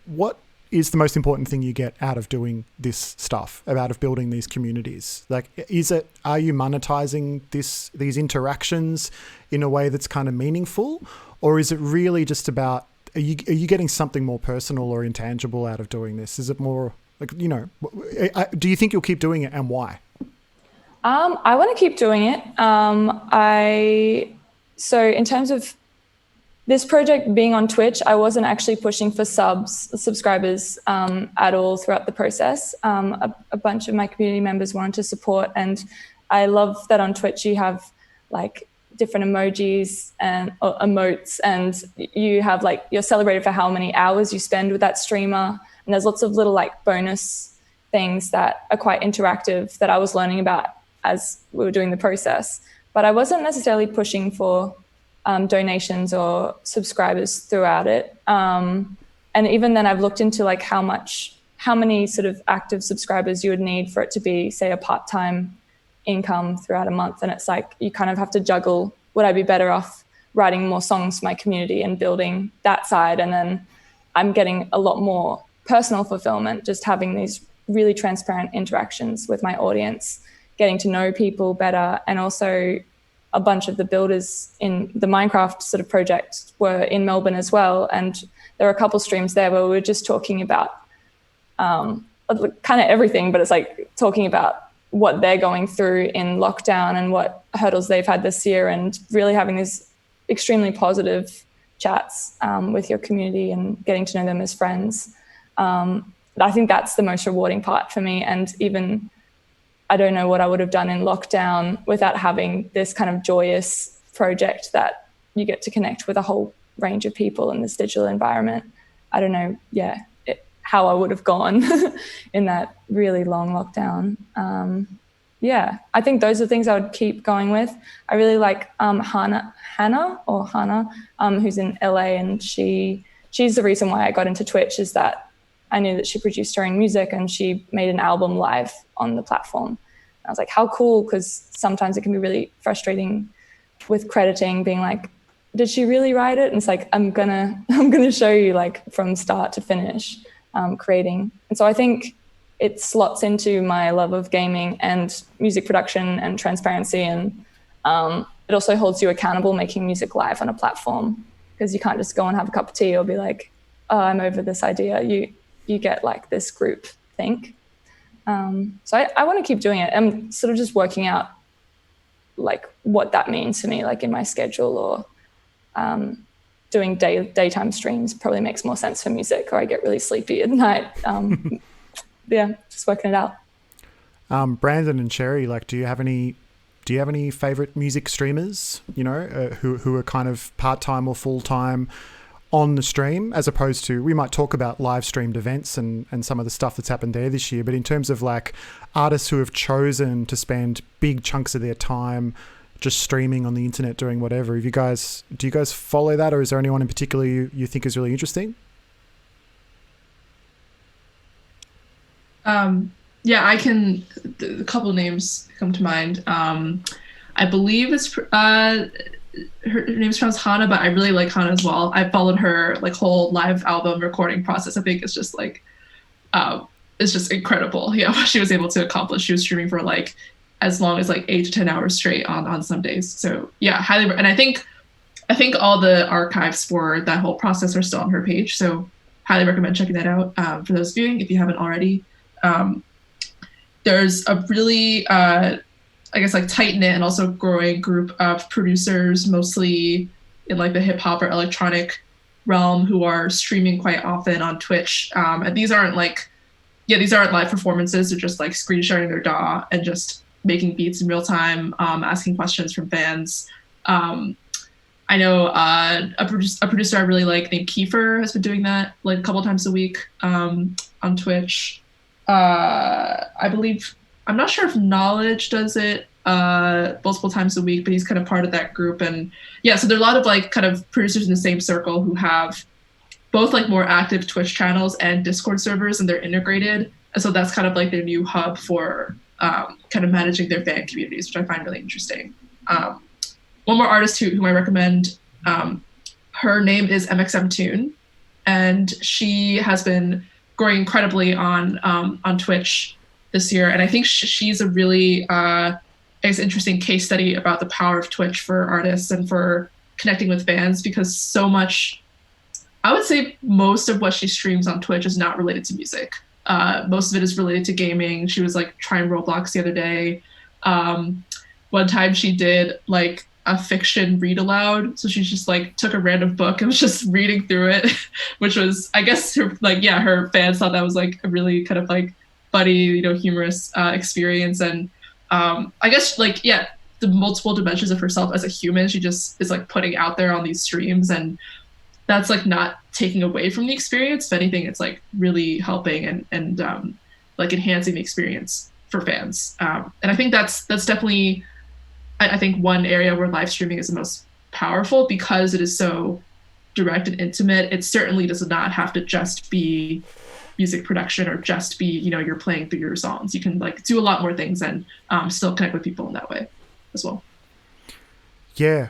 what is the most important thing you get out of doing this stuff, out of building these communities? Like, are you monetizing these interactions in a way that's kind of meaningful, or is it really just about, are you getting something more personal or intangible out of doing this? Is it more like, do you think you'll keep doing it, and why? I want to keep doing it. So in terms of this project being on Twitch, I wasn't actually pushing for subscribers at all throughout the process. A bunch of my community members wanted to support, and I love that on Twitch you have like different emojis and emotes, and you have like, you're celebrated for how many hours you spend with that streamer. And there's lots of little like bonus things that are quite interactive that I was learning about as we were doing the process. But I wasn't necessarily pushing for donations or subscribers throughout it. And even then I've looked into like how many sort of active subscribers you would need for it to be, say, a part-time income throughout a month. And it's like, you kind of have to juggle, would I be better off writing more songs for my community and building that side? And then I'm getting a lot more personal fulfillment, just having these really transparent interactions with my audience, getting to know people better. And also a bunch of the builders in the Minecraft sort of project were in Melbourne as well. And there were a couple streams there where we were just talking about kind of everything, but it's like talking about what they're going through in lockdown and what hurdles they've had this year, and really having these extremely positive chats with your community and getting to know them as friends. I think that's the most rewarding part for me. And even I don't know what I would have done in lockdown without having this kind of joyous project that you get to connect with a whole range of people in this digital environment. I don't know, how I would have gone in that really long lockdown. I think those are things I would keep going with. I really like Hannah, who's in LA, and she's the reason why I got into Twitch, is that I knew that she produced her own music and she made an album live on the platform. I was like, how cool, because sometimes it can be really frustrating with crediting, being like, did she really write it? And it's like, I'm gonna show you like from start to finish. Creating. And so I think it slots into my love of gaming and music production and transparency, and it also holds you accountable making music live on a platform, because you can't just go and have a cup of tea or be like, oh, I'm over this idea. You get like this group think. So I want to keep doing it. I'm sort of just working out like what that means to me, like in my schedule, or doing daytime streams probably makes more sense for music, or I get really sleepy at night. Just working it out. Brandon and Cherie, like, do you have any favorite music streamers, who are kind of part-time or full-time on the stream, as opposed to, we might talk about live streamed events and some of the stuff that's happened there this year, but in terms of like artists who have chosen to spend big chunks of their time just streaming on the internet, doing whatever. Do you guys follow that, or is there anyone in particular you think is really interesting? I can. A couple of names come to mind. I believe it's her name's pronounced Hannah, but I really like Hannah as well. I followed her like whole live album recording process. I think it's just like, it's just incredible. Yeah, what she was able to accomplish. She was streaming for like as long as like 8 to 10 hours straight on some days. So yeah, highly. And I think all the archives for that whole process are still on her page. So highly recommend checking that out for those viewing if you haven't already. There's a really, I guess, like tight-knit and also growing group of producers, mostly in like the hip hop or electronic realm, who are streaming quite often on Twitch. And these aren't live performances. They're just like screen sharing their DAW and just making beats in real time, asking questions from fans. I know a producer I really like named Kiefer has been doing that like a couple times a week on Twitch. I believe, I'm not sure if Knowledge does it multiple times a week, but he's kind of part of that group. And yeah, so there are a lot of like kind of producers in the same circle who have both like more active Twitch channels and Discord servers, and they're integrated. And so that's kind of like their new hub for kind of managing their fan communities, which I find really interesting. One more artist whom I recommend, her name is MXMTune, and she has been growing incredibly on Twitch this year. And I think she's a really interesting case study about the power of Twitch for artists and for connecting with fans, because so much, I would say most of what she streams on Twitch is not related to music. Most of it is related to gaming. She was like trying Roblox the other day. One time she did like a fiction read aloud. So she just like took a random book and was just reading through it, which was, I guess, her fans thought that was like a really kind of like funny, humorous experience. And I guess the multiple dimensions of herself as a human. She just is like putting out there on these streams, and that's like not taking away from the experience. If anything, it's like really helping and like enhancing the experience for fans. And I think that's definitely, I think, one area where live streaming is the most powerful, because it is so direct and intimate. It certainly does not have to just be music production or just be, you know, you're playing through your songs. You can like do a lot more things and still connect with people in that way as well. Yeah.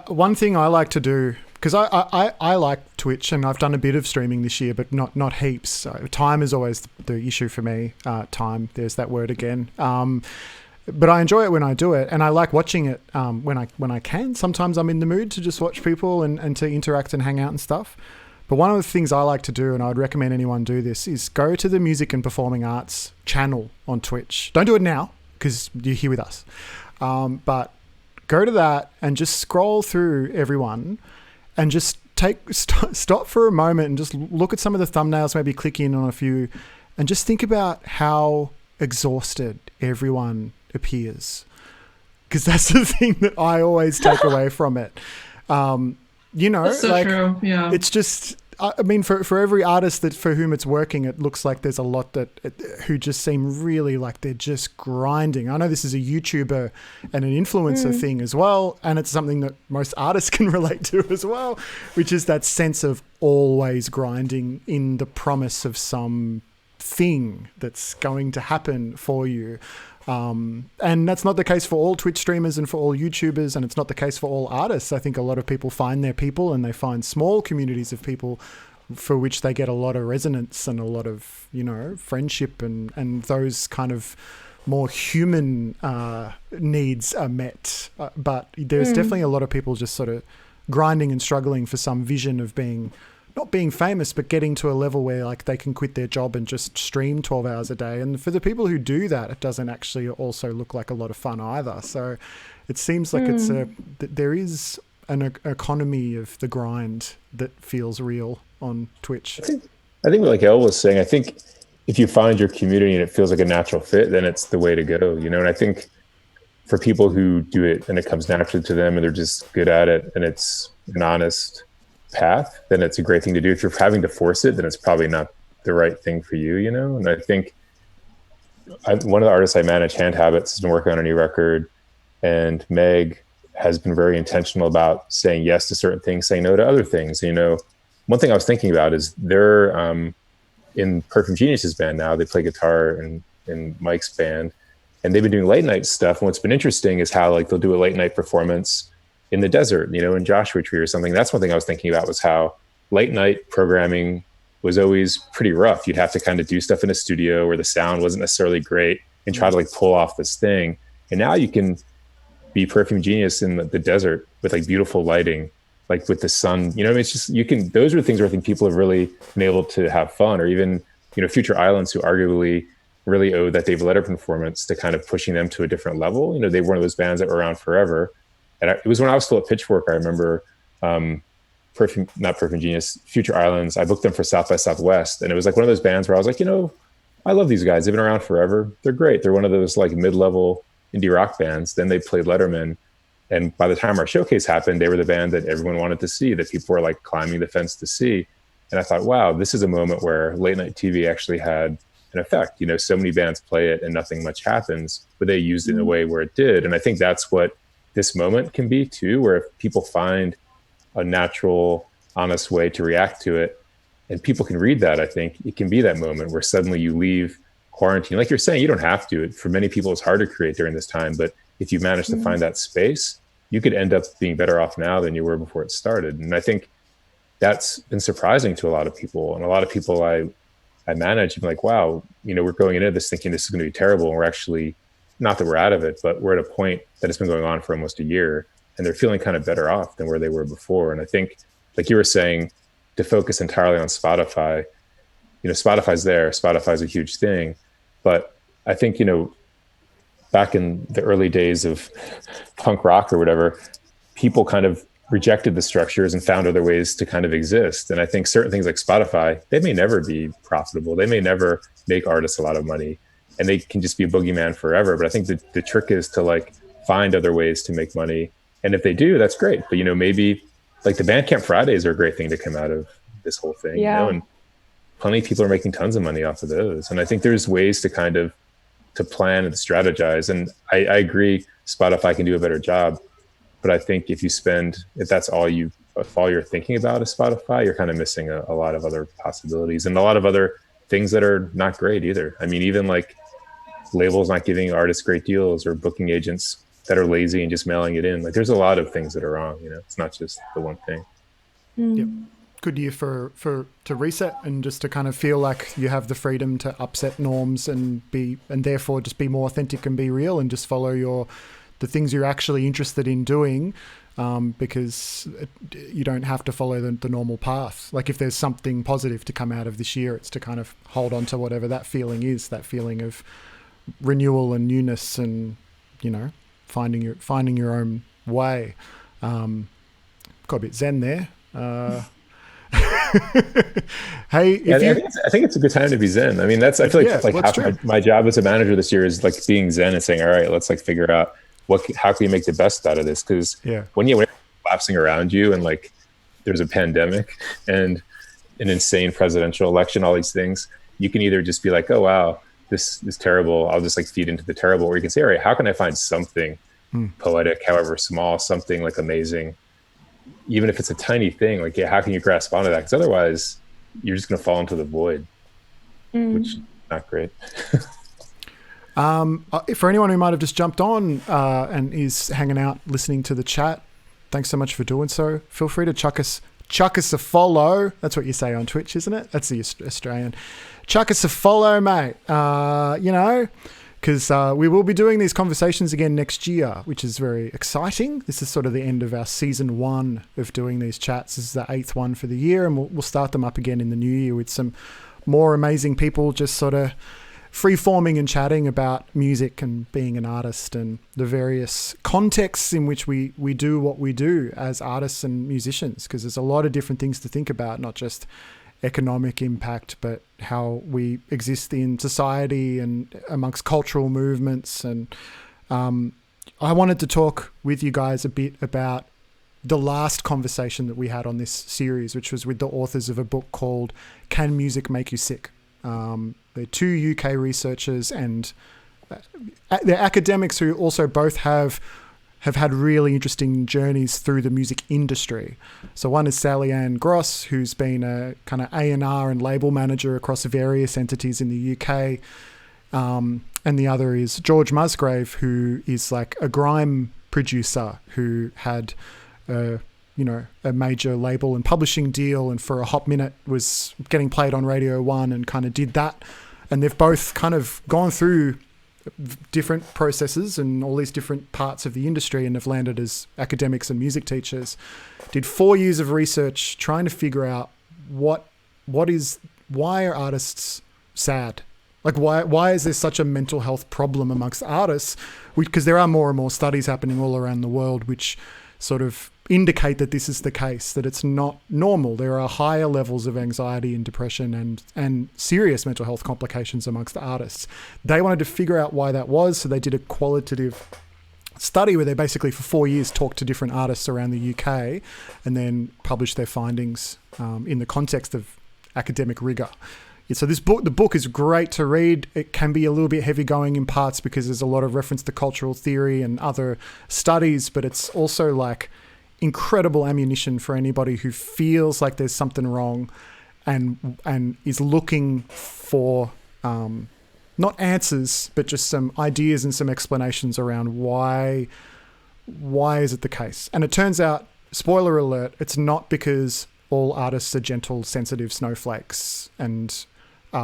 One thing I like to do, because I like Twitch, and I've done a bit of streaming this year, but not heaps. So time is always the issue for me. Time, there's that word again. But I enjoy it when I do it, and I like watching it when I can. Sometimes I'm in the mood to just watch people and to interact and hang out and stuff. But one of the things I like to do, and I'd recommend anyone do this, is go to the Music and Performing Arts channel on Twitch. Don't do it now, because you're here with us. But go to that and just scroll through everyone and just stop for a moment and just look at some of the thumbnails, maybe click in on a few, and just think about how exhausted everyone appears. Because that's the thing that I always take away from it. You know, that's so like, true. Yeah. It's just, I mean, for every artist that for whom it's working, it looks like there's a lot who just seem really like they're just grinding. I know this is a YouTuber and an influencer thing as well, and it's something that most artists can relate to as well, which is that sense of always grinding in the promise of some thing that's going to happen for you. And that's not the case for all Twitch streamers and for all YouTubers, and it's not the case for all artists. I think a lot of people find their people, and they find small communities of people for which they get a lot of resonance and a lot of, you know, friendship and those kind of more human needs are met. But there's definitely a lot of people just sort of grinding and struggling for some vision of not being famous, but getting to a level where like they can quit their job and just stream 12 hours a day. And for the people who do that, it doesn't actually also look like a lot of fun either. So it seems like there is an economy of the grind that feels real on Twitch. I think like Elle was saying, I think if you find your community and it feels like a natural fit, then it's the way to go, you know? And I think for people who do it and it comes naturally to them and they're just good at it and it's an honest path, then it's a great thing to do. If you're having to force it, then it's probably not the right thing for you, you know? And I think one of the artists I manage, Hand Habits, has been working on a new record, and Meg has been very intentional about saying yes to certain things, saying no to other things. You know, one thing I was thinking about is they're in Perfume Genius's band now. They play guitar in Mike's band, and they've been doing late night stuff. And what's been interesting is how like they'll do a late night performance in the desert, you know, in Joshua Tree or something. That's one thing I was thinking about, was how late night programming was always pretty rough. You'd have to kind of do stuff in a studio where the sound wasn't necessarily great and try to like pull off this thing. And now you can be Perfume Genius in the desert with like beautiful lighting, like with the sun, you know, I mean, it's just, those are things where I think people have really been able to have fun. Or even, you know, Future Islands, who arguably really owe that Dave Letter performance to kind of pushing them to a different level. You know, they were one of those bands that were around forever. And it was when I was still at Pitchfork, I remember not Perfume Genius, Future Islands. I booked them for South by Southwest. And it was like one of those bands where I was like, you know, I love these guys. They've been around forever. They're great. They're one of those like mid-level indie rock bands. Then they played Letterman. And by the time our showcase happened, they were the band that everyone wanted to see, that people were like climbing the fence to see. And I thought, wow, this is a moment where late night TV actually had an effect. You know, so many bands play it and nothing much happens, but they used it in a way where it did. And I think that's what this moment can be too, where if people find a natural, honest way to react to it, and people can read that, I think it can be that moment where suddenly you leave quarantine. Like you're saying, you don't have to. For many people, it's hard to create during this time, but if you manage to find that space, you could end up being better off now than you were before it started. And I think that's been surprising to a lot of people. And a lot of people I manage, I'm like, wow, you know, we're going into this thinking this is going to be terrible. And we're actually, not that we're out of it, but we're at a point that it's been going on for almost a year, and they're feeling kind of better off than where they were before. And I think, like you were saying, to focus entirely on Spotify, you know, Spotify's there. Spotify's a huge thing. But I think, you know, back in the early days of punk rock or whatever, people kind of rejected the structures and found other ways to kind of exist. And I think certain things like Spotify, they may never be profitable. They may never make artists a lot of money, and they can just be a boogeyman forever. But I think the trick is to like find other ways to make money. And if they do, that's great. But, maybe like the Bandcamp Fridays are a great thing to come out of this whole thing, and plenty of people are making tons of money off of those. And I think there's ways to kind of to plan and strategize. And I agree, Spotify can do a better job. But I think if that's all you're thinking about is Spotify, you're kind of missing a lot of other possibilities and a lot of other things that are not great either. I mean, even like labels not giving artists great deals or booking agents that are lazy and just mailing it in. Like there's a lot of things that are wrong, It's not just the one thing. Yep. Good year to reset and just to kind of feel like you have the freedom to upset norms and therefore just be more authentic and be real and just follow the things you're actually interested in doing, because you don't have to follow the normal path. Like if there's something positive to come out of this year, it's to kind of hold on to whatever that feeling is, that feeling of renewal and newness and, finding your own way. Got a bit zen there. Hey, I think it's a good time to be zen. I mean, I feel like half my job as a manager this year is like being zen and saying, all right, let's like figure out how can we make the best out of this? Because when you're collapsing around you and like there's a pandemic and an insane presidential election, all these things, you can either just be like, oh wow, this is terrible, I'll just like feed into the terrible, or you can say, all right, how can I find something poetic, however small, something like amazing, even if it's a tiny thing, like, how can you grasp onto that? Because otherwise you're just going to fall into the void, which is not great. For anyone who might have just jumped on and is hanging out listening to the chat, thanks so much for doing so. Feel free to chuck us a follow. That's what you say on Twitch, isn't it? That's the Australian. Chuck us a follow, mate. Because we will be doing these conversations again next year, which is very exciting. This is sort of the end of our season 1 of doing these chats. This is the 8th one for the year, and we'll start them up again in the new year with some more amazing people just sort of free-forming and chatting about music and being an artist and the various contexts in which we do what we do as artists and musicians, because there's a lot of different things to think about, not just economic impact, but how we exist in society and amongst cultural movements. And I wanted to talk with you guys a bit about the last conversation that we had on this series, which was with the authors of a book called Can Music Make You Sick? They're 2 UK researchers and they're academics who also both have had really interesting journeys through the music industry. So one is Sally Ann Gross, who's been a kind of A&R and label manager across various entities in the UK. And the other is George Musgrave, who is like a grime producer who had a major label and publishing deal, and for a hot minute was getting played on Radio 1 and kind of did that. And they've both kind of gone through different processes and all these different parts of the industry and have landed as academics and music teachers. Did 4 years of research trying to figure out why are artists sad? Like why is there such a mental health problem amongst artists? Because there are more and more studies happening all around the world which sort of indicate that this is the case, that it's not normal. There are higher levels of anxiety and depression and serious mental health complications amongst the artists. They wanted to figure out why that was, so they did a qualitative study where they basically for 4 years talked to different artists around the UK and then published their findings in the context of academic rigor. So the book is great to read. It can be a little bit heavy going in parts because there's a lot of reference to cultural theory and other studies, but it's also like incredible ammunition for anybody who feels like there's something wrong and is looking for not answers, but just some ideas and some explanations around why is it the case. And it turns out, spoiler alert, it's not because all artists are gentle, sensitive snowflakes and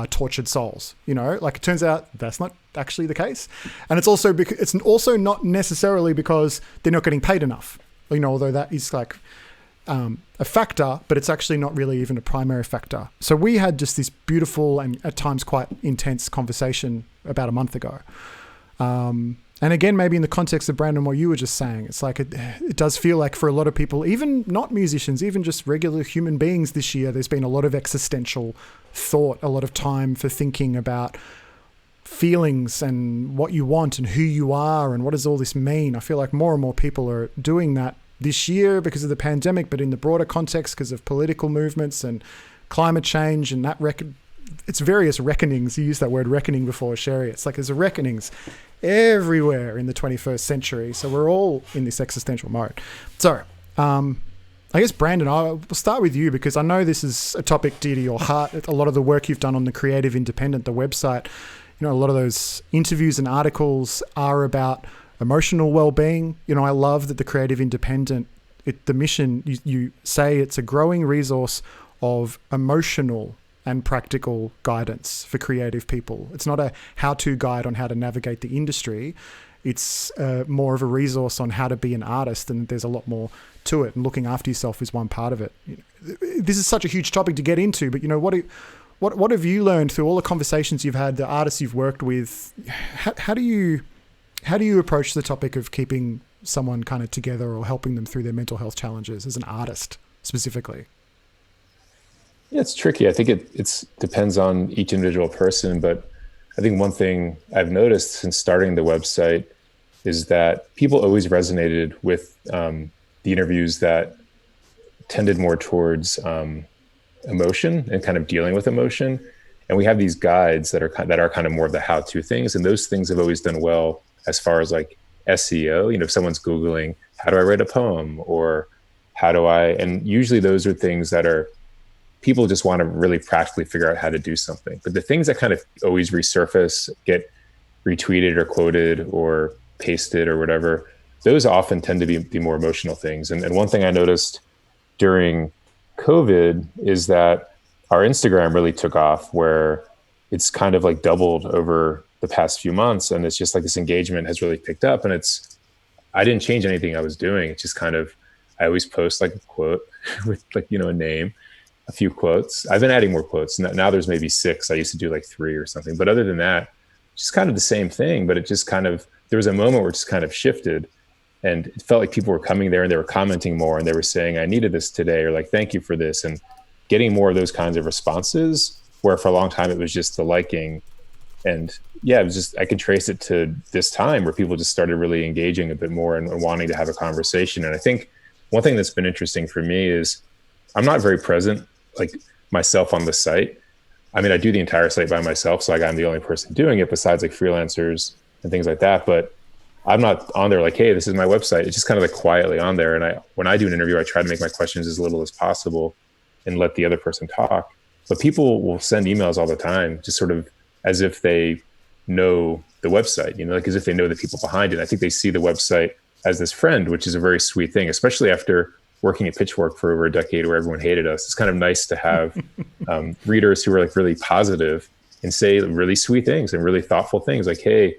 tortured souls. Like it turns out that's not actually the case. And it's also not necessarily because they're not getting paid enough. Although that is like a factor, but it's actually not really even a primary factor. So we had just this beautiful and at times quite intense conversation about a month ago. And again, maybe in the context of Brandon, what you were just saying, it's like it does feel like for a lot of people, even not musicians, even just regular human beings this year, there's been a lot of existential thought, a lot of time for thinking about feelings and what you want and who you are and what does all this mean. I feel like more and more people are doing that this year because of the pandemic, but in the broader context because of political movements and climate change and that it's various reckonings. You used that word reckoning before, Cherie. It's like there's reckonings everywhere in the 21st century. So we're all in this existential mode. So I guess, Brandon, I'll start with you because I know this is a topic dear to your heart. A lot of the work you've done on the Creative Independent, the website, a lot of those interviews and articles are about emotional well-being. I love that the Creative Independent, the mission, you say it's a growing resource of emotional and practical guidance for creative people. It's not a how-to guide on how to navigate the industry. It's more of a resource on how to be an artist, and there's a lot more to it, and looking after yourself is one part of it. This is such a huge topic to get into, but what have you learned through all the conversations you've had, the artists you've worked with? How do you approach the topic of keeping someone kind of together or helping them through their mental health challenges as an artist specifically? Yeah, it's tricky. I think it depends on each individual person, but I think one thing I've noticed since starting the website is that people always resonated with the interviews that tended more towards emotion and kind of dealing with emotion. And we have these guides that are kind of more of the how-to things, and those things have always done well as far as like SEO. If someone's Googling, how do I write a poem, or and usually those are things that are people just want to really practically figure out how to do something. But the things that kind of always resurface, get retweeted or quoted or pasted or whatever, those often tend to be more emotional things. And one thing I noticed during COVID is that our Instagram really took off, where it's kind of like doubled over the past few months. And it's just like this engagement has really picked up, and I didn't change anything I was doing. It's just kind of, I always post like a quote with like, a name, a few quotes. I've been adding more quotes. Now there's maybe 6. I used to do like 3 or something. But other than that, just kind of the same thing. But it just kind of, there was a moment where it just kind of shifted, and it felt like people were coming there and they were commenting more, and they were saying, I needed this today, or like, thank you for this. And getting more of those kinds of responses, where for a long time it was just the liking. And yeah, it was just, I can trace it to this time where people just started really engaging a bit more and wanting to have a conversation. And I think one thing that's been interesting for me is I'm not very present, like myself on the site. I mean, I do the entire site by myself. So like I'm the only person doing it besides like freelancers and things like that. But I'm not on there like, hey, this is my website. It's just kind of like quietly on there. And when I do an interview, I try to make my questions as little as possible and let the other person talk. But people will send emails all the time, just sort of as if they know the website, like as if they know the people behind it. I think they see the website as this friend, which is a very sweet thing, especially after working at Pitchfork for over a decade where everyone hated us. It's kind of nice to have readers who are like really positive and say really sweet things and really thoughtful things like, hey,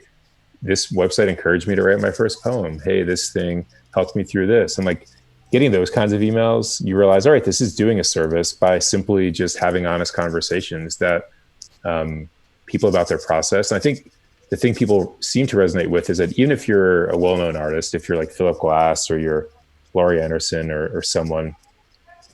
this website encouraged me to write my first poem. Hey, this thing helped me through this. And like getting those kinds of emails, you realize, all right, this is doing a service by simply just having honest conversations that people about their process. And I think the thing people seem to resonate with is that even if you're a well-known artist, if you're like Philip Glass or you're Laurie Anderson or someone,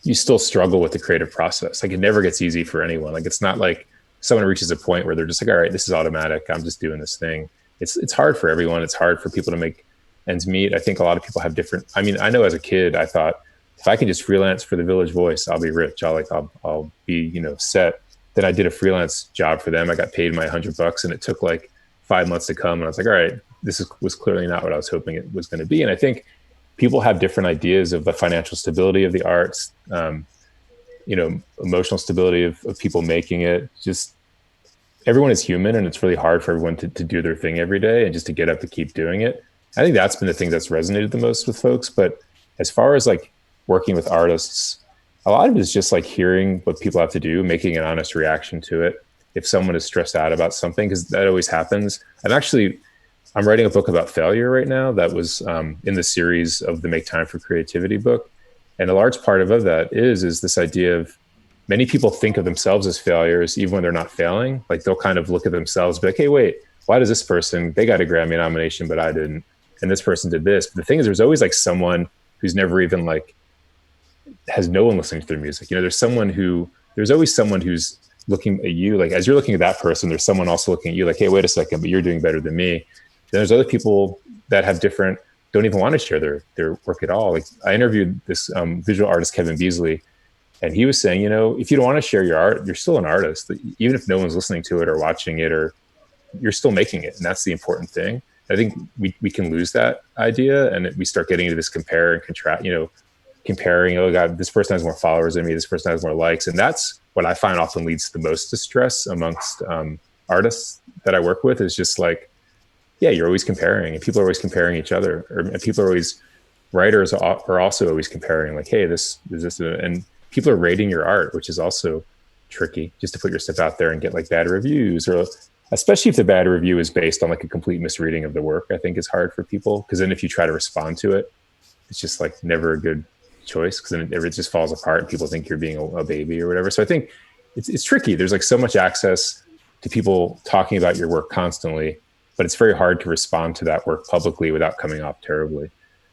you still struggle with the creative process. Like it never gets easy for anyone. Like it's not like someone reaches a point where they're just like, all right, this is automatic. I'm just doing this thing. It's hard for everyone. It's hard for people to make ends meet. I think a lot of people have different, I mean, I know as a kid, I thought if I can just freelance for the Village Voice, I'll be rich. I'll be, set. Then I did a freelance job for them. I got paid my $100 and it took like 5 months to come. And I was like, all right, was clearly not what I was hoping it was going to be. And I think people have different ideas of the financial stability of the arts, emotional stability of people making it. Just everyone is human, and it's really hard for everyone to do their thing every day and just to get up to keep doing it. I think that's been the thing that's resonated the most with folks. But as far as like working with artists, a lot of it is just like hearing what people have to do, making an honest reaction to it. If someone is stressed out about something, because that always happens. I'm writing a book about failure right now that was in the series of the Make Time for Creativity book. And a large part of that is this idea of many people think of themselves as failures, even when they're not failing. Like they'll kind of look at themselves, be like, hey, wait, why does this person, they got a Grammy nomination, but I didn't. And this person did this. But the thing is, there's always like someone who's never even like, has no one listening to their music. There's always someone who's looking at you, like as you're looking at that person, there's someone also looking at you like, hey, wait a second, but you're doing better than me. Then there's other people that have different, don't even want to share their work at all. Like I interviewed this visual artist, Kevin Beasley, and he was saying, if you don't want to share your art, you're still an artist. Even if no one's listening to it or watching it, or you're still making it. And that's the important thing. I think we can lose that idea, and we start getting into this compare and contrast, comparing, oh God, this person has more followers than me, this person has more likes. And that's what I find often leads to the most distress amongst artists that I work with, is just like, yeah, you're always comparing, and people are always comparing each other, or people are always, writers are also always comparing, like, hey, this is this, and people are rating your art, which is also tricky, just to put your stuff out there and get like bad reviews, or especially if the bad review is based on like a complete misreading of the work. I think is hard for people, because then if you try to respond to it, it's just like never a good choice, because then it just falls apart and people think you're being a baby or whatever. So I think it's tricky. There's like so much access to people talking about your work constantly, but it's very hard to respond to that work publicly without coming off terribly.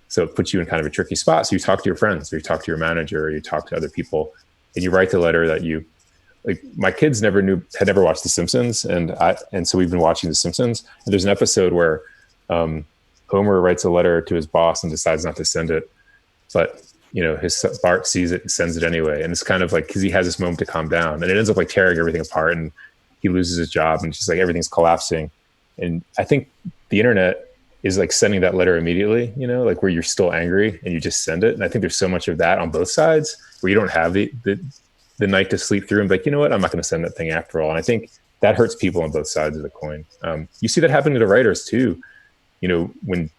So it puts you in kind of a tricky spot. So you talk to your friends, or you talk to your manager, or you talk to other people, and you write the letter that you, like, my kids had never watched The Simpsons, and so we've been watching The Simpsons. And there's an episode where Homer writes a letter to his boss and decides not to send it, but Bart sees it and sends it anyway. And it's kind of like, because he has this moment to calm down, and it ends up like tearing everything apart, and he loses his job, and it's just like everything's collapsing. And I think the internet is like sending that letter immediately, like where you're still angry and you just send it. And I think there's so much of that on both sides, where you don't have the night to sleep through and be like, you know what, I'm not going to send that thing after all. And I think that hurts people on both sides of the coin. You see that happening to writers too. When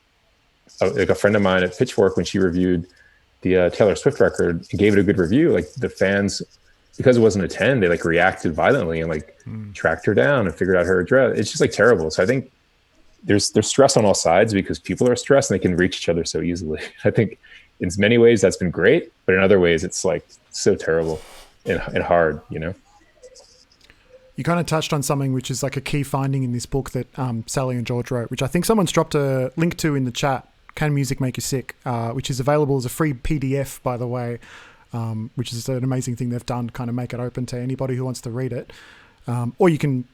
like a friend of mine at Pitchfork, when she reviewed the Taylor Swift record and gave it a good review, like the fans, because it wasn't a 10, they like reacted violently and like tracked her down and figured out her address. It's just like terrible. So I think there's stress on all sides, because people are stressed and they can reach each other so easily. I think in many ways that's been great, but in other ways it's like so terrible and hard, You kind of touched on something which is like a key finding in this book that Sally and George wrote, which I think someone's dropped a link to in the chat, Can Music Make You Sick, which is available as a free PDF, by the way, which is an amazing thing they've done, kind of make it open to anybody who wants to read it. Or you can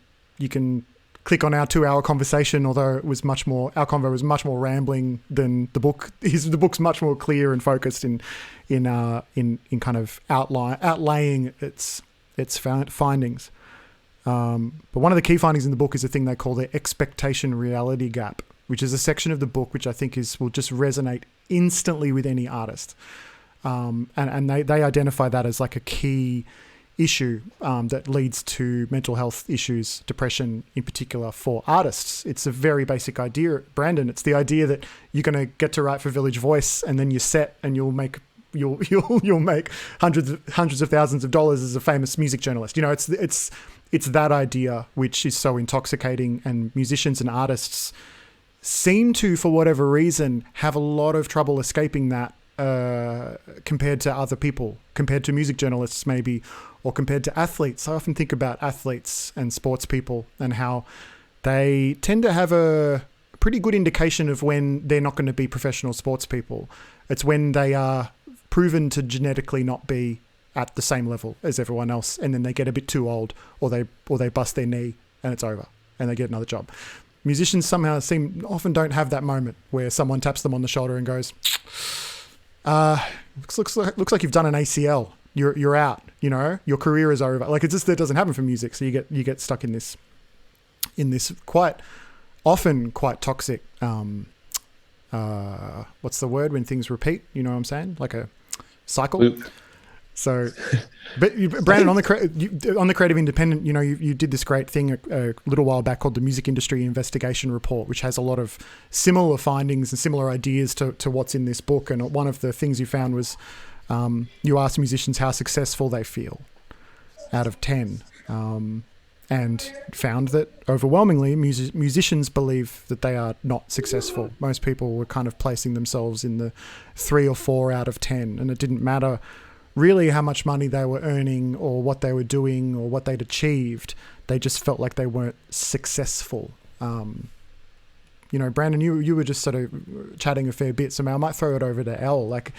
click on our 2-hour conversation, although our convo was much more rambling than the book is. The book's much more clear and focused in kind of outlaying its findings. But one of the key findings in the book is a thing they call the expectation reality gap, which is a section of the book which I think will just resonate instantly with any artist. And they identify that as like a key issue that leads to mental health issues, depression in particular, for artists. It's a very basic idea, Brandon. It's the idea that you're going to get to write for Village Voice, and then you're set, and you'll make hundreds of thousands of dollars as a famous music journalist. It's that idea which is so intoxicating, and musicians and artists seem to, for whatever reason, have a lot of trouble escaping that compared to other people, compared to music journalists maybe, or compared to athletes. I often think about athletes and sports people and how they tend to have a pretty good indication of when they're not going to be professional sports people. It's when they are proven to genetically not be at the same level as everyone else, and then they get a bit too old, or they bust their knee and it's over and they get another job. Musicians somehow often don't have that moment where someone taps them on the shoulder and goes, looks like you've done an ACL. You're out. Your career is over. Like, that doesn't happen for music. So you get stuck in this quite often quite toxic. What's the word when things repeat? You know what I'm saying? Like a cycle. Loop. So, but Brandon, on the Creative Independent, you did this great thing a little while back called the Music Industry Investigation Report, which has a lot of similar findings and similar ideas to what's in this book. And one of the things you found was you asked musicians how successful they feel out of 10, and found that overwhelmingly musicians believe that they are not successful. Most people were kind of placing themselves in the 3 or 4 out of 10, and it didn't matter really how much money they were earning or what they were doing or what they'd achieved. They just felt like they weren't successful. Brandon, you were just sort of chatting a fair bit, so I might throw it over to Elle. Like,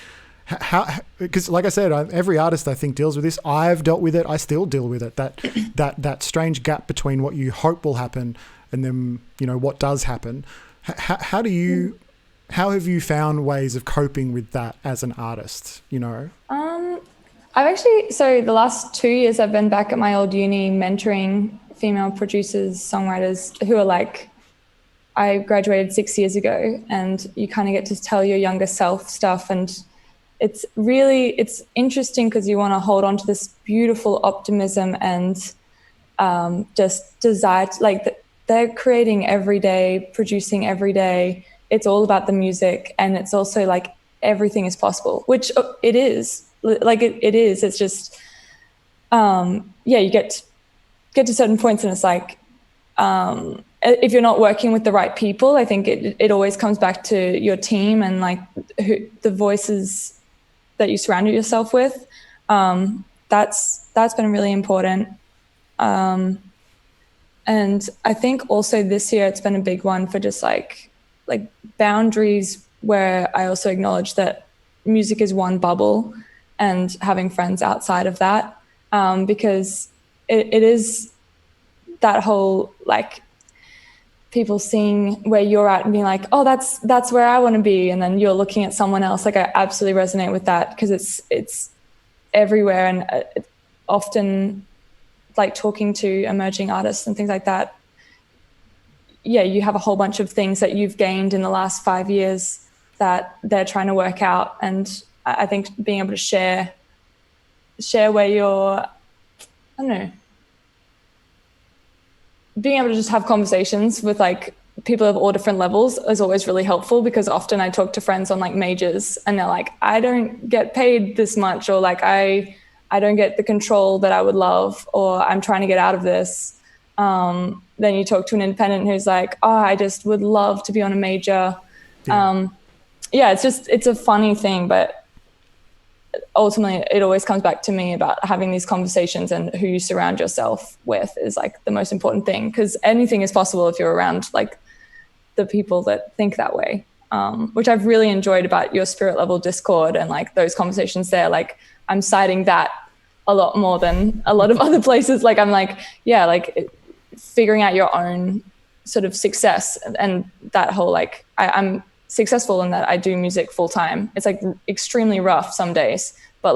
How, because like I said, every artist I think deals with this. I've dealt with it. I still deal with it. That strange gap between what you hope will happen and then, what does happen. How have you found ways of coping with that as an artist? So the last 2 years I've been back at my old uni mentoring female producers, songwriters who are like, I graduated 6 years ago, and you kind of get to tell your younger self stuff. And it's interesting because you want to hold on to this beautiful optimism and just desire to, they're creating every day, producing every day. It's all about the music, and it's also like everything is possible, which it is. It is. It's just, you get to certain points, and it's like, if you're not working with the right people, I think it always comes back to your team and the voices that you surround yourself with. That's been really important. And I think also this year it's been a big one for just like boundaries, where I also acknowledge that music is one bubble, and having friends outside of that, because it is that whole people seeing where you're at and being like, oh, that's where I want to be, and then you're looking at someone else. I absolutely resonate with that, because it's everywhere, and often talking to emerging artists and things like that. Yeah, you have a whole bunch of things that you've gained in the last 5 years that they're trying to work out, and I think being able to share where you're, I don't know, being able to just have conversations with people of all different levels is always really helpful, because often I talk to friends on majors and they're like, I don't get paid this much, or I don't get the control that I would love, or I'm trying to get out of this. Then you talk to an independent who's like, oh, I just would love to be on a major. Yeah. It's a funny thing, but ultimately it always comes back to me about having these conversations, and who you surround yourself with is the most important thing, because anything is possible if you're around the people that think that way, which I've really enjoyed about your Spirit Level Discord and those conversations there. I'm citing that a lot more than a lot of other places. Figuring out your own sort of success, and that whole I'm successful in that I do music full time. It's extremely rough some days, but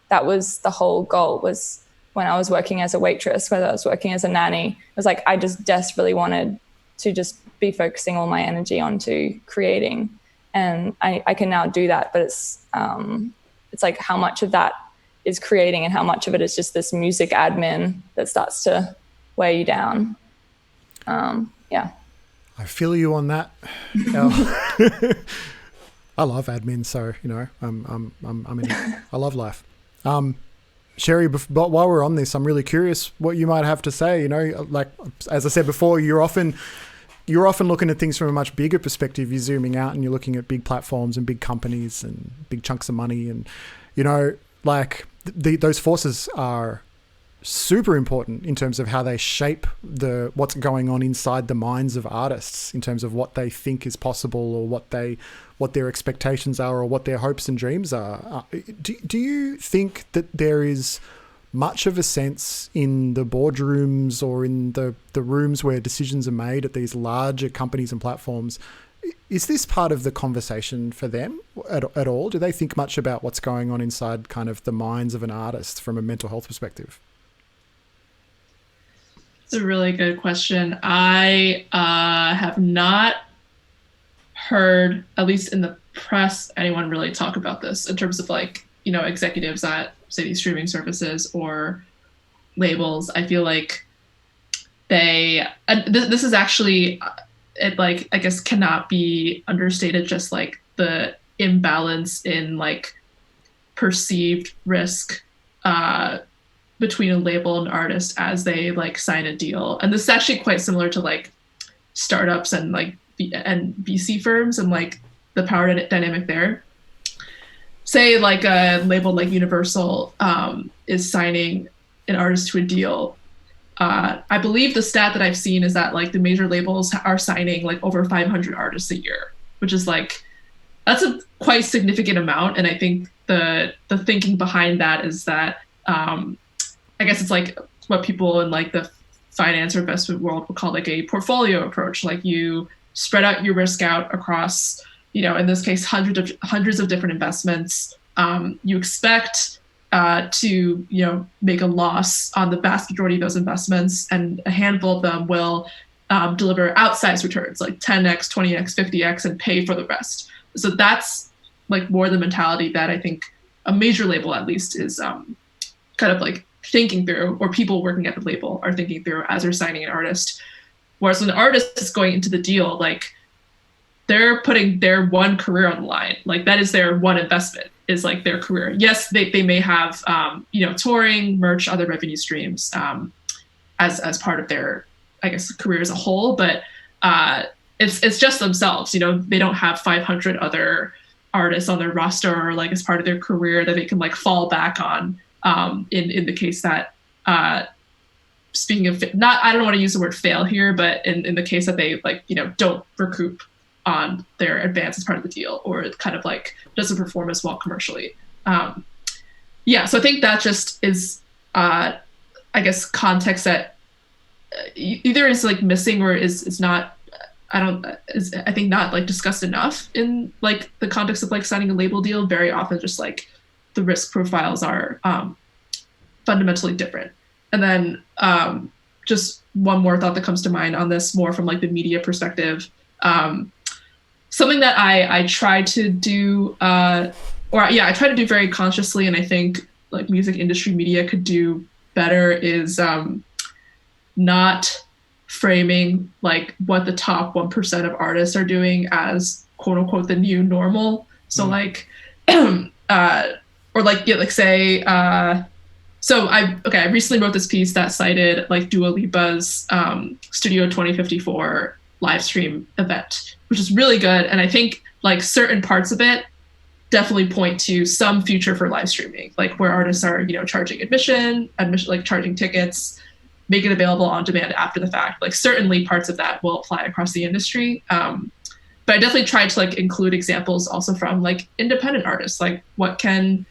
that was the whole goal, was when I was working as a waitress, whether I was working as a nanny, it was I just desperately wanted to just be focusing all my energy onto creating, and I can now do that. But it's how much of that is creating and how much of it is just this music admin that starts to weigh you down. Yeah. I feel you on that. I love admin, so I love life. Cherie, but while we're on this, I'm really curious what you might have to say. As I said before, you're often looking at things from a much bigger perspective. You're zooming out and you're looking at big platforms and big companies and big chunks of money, and those forces are super important in terms of how they shape what's going on inside the minds of artists, in terms of what they think is possible, or what their expectations are, or what their hopes and dreams are. Do you think that there is much of a sense in the boardrooms or in the rooms where decisions are made at these larger companies and platforms? Is this part of the conversation for them at all? Do they think much about what's going on inside kind of the minds of an artist from a mental health perspective? It's a really good question. I have not heard, at least in the press, anyone really talk about this in terms of executives at, say, these streaming services or labels. I feel like this is actually, I guess cannot be understated, just the imbalance in perceived risk between a label and artist as they sign a deal. And this is actually quite similar to startups and VC firms and the power dynamic there. Say a label like Universal is signing an artist to a deal. I believe the stat that I've seen is that the major labels are signing over 500 artists a year, which is that's a quite significant amount. And I think the thinking behind that is that I guess it's like what people in like the finance or investment world would call like a portfolio approach. Like you spread out your risk out across, in this case, hundreds of different investments. You expect to make a loss on the vast majority of those investments, and a handful of them will deliver outsized returns like 10x, 20x, 50x, and pay for the rest. So that's like more the mentality that I think a major label at least is kind of like thinking through, or people working at the label are thinking through as they're signing an artist. Whereas when an artist is going into the deal, like they're putting their one career on the line. Like that is their one investment, is like their career. Yes, they may have touring, merch, other revenue streams as part of their, I guess, career as a whole, but it's just themselves. They don't have 500 other artists on their roster or like as part of their career that they can like fall back on. In the case that speaking of I don't want to use the word fail here, but in the case that they like don't recoup on their advance as part of the deal, or it kind of like doesn't perform as well commercially. So I think that just is I guess context that either is like missing or is not, I think not like discussed enough in like the context of like signing a label deal. Very often just like the risk profiles are fundamentally different. And then just one more thought that comes to mind on this, more from like the media perspective. Something that I try to do, I try to do very consciously, and I think like music industry media could do better, is not framing like what the top 1% of artists are doing as quote unquote the new normal. So like, or like say, so I recently wrote this piece that cited like Dua Lipa's Studio 2054 live stream event, which is really good. And I think like certain parts of it definitely point to some future for live streaming, like where artists are, charging admission, like charging tickets, make it available on demand after the fact. Like certainly parts of that will apply across the industry. But I definitely tried to like include examples also from like independent artists, like what can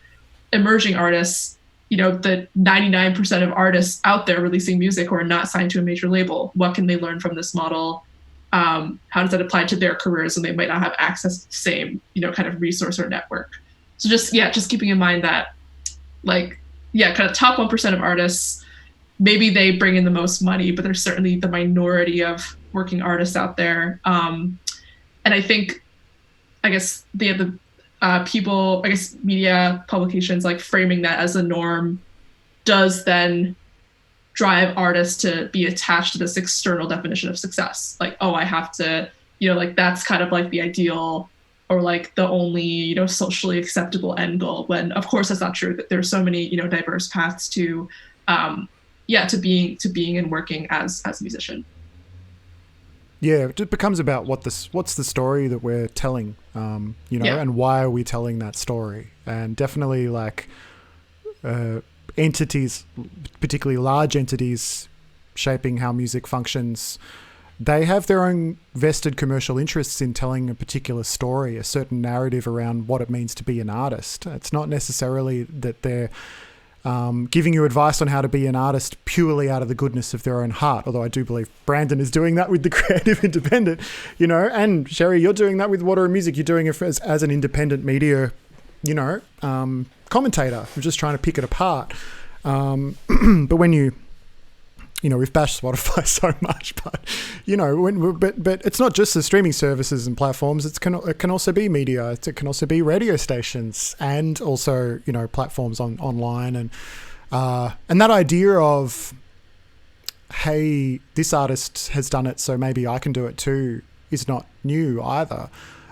emerging artists, the 99% of artists out there releasing music who are not signed to a major label, what can they learn from this model? How does that apply to their careers when they might not have access to the same, kind of resource or network? So just keeping in mind that like, kind of top 1% of artists, maybe they bring in the most money, but there's certainly the minority of working artists out there. And I think, I guess the people, I guess media publications like framing that as a norm does then drive artists to be attached to this external definition of success. Like, oh, I have to, like that's kind of like the ideal or like the only, socially acceptable end goal, when of course that's not true. That there's so many, diverse paths to, to being and working as a musician. Yeah, it becomes about what's the story that we're telling, and why are we telling that story? And definitely like entities, particularly large entities shaping how music functions, they have their own vested commercial interests in telling a particular story, a certain narrative around what it means to be an artist. It's not necessarily that they're giving you advice on how to be an artist purely out of the goodness of their own heart. Although I do believe Brandon is doing that with the Creative Independent, and Cherie, you're doing that with Water and Music. You're doing it as an independent media, commentator. I'm just trying to pick it apart. But when we've bashed Spotify so much, but it's not just the streaming services and platforms. It can also be media. It can also be radio stations and also, platforms online. And that idea of, hey, this artist has done it, so maybe I can do it too, is not new either.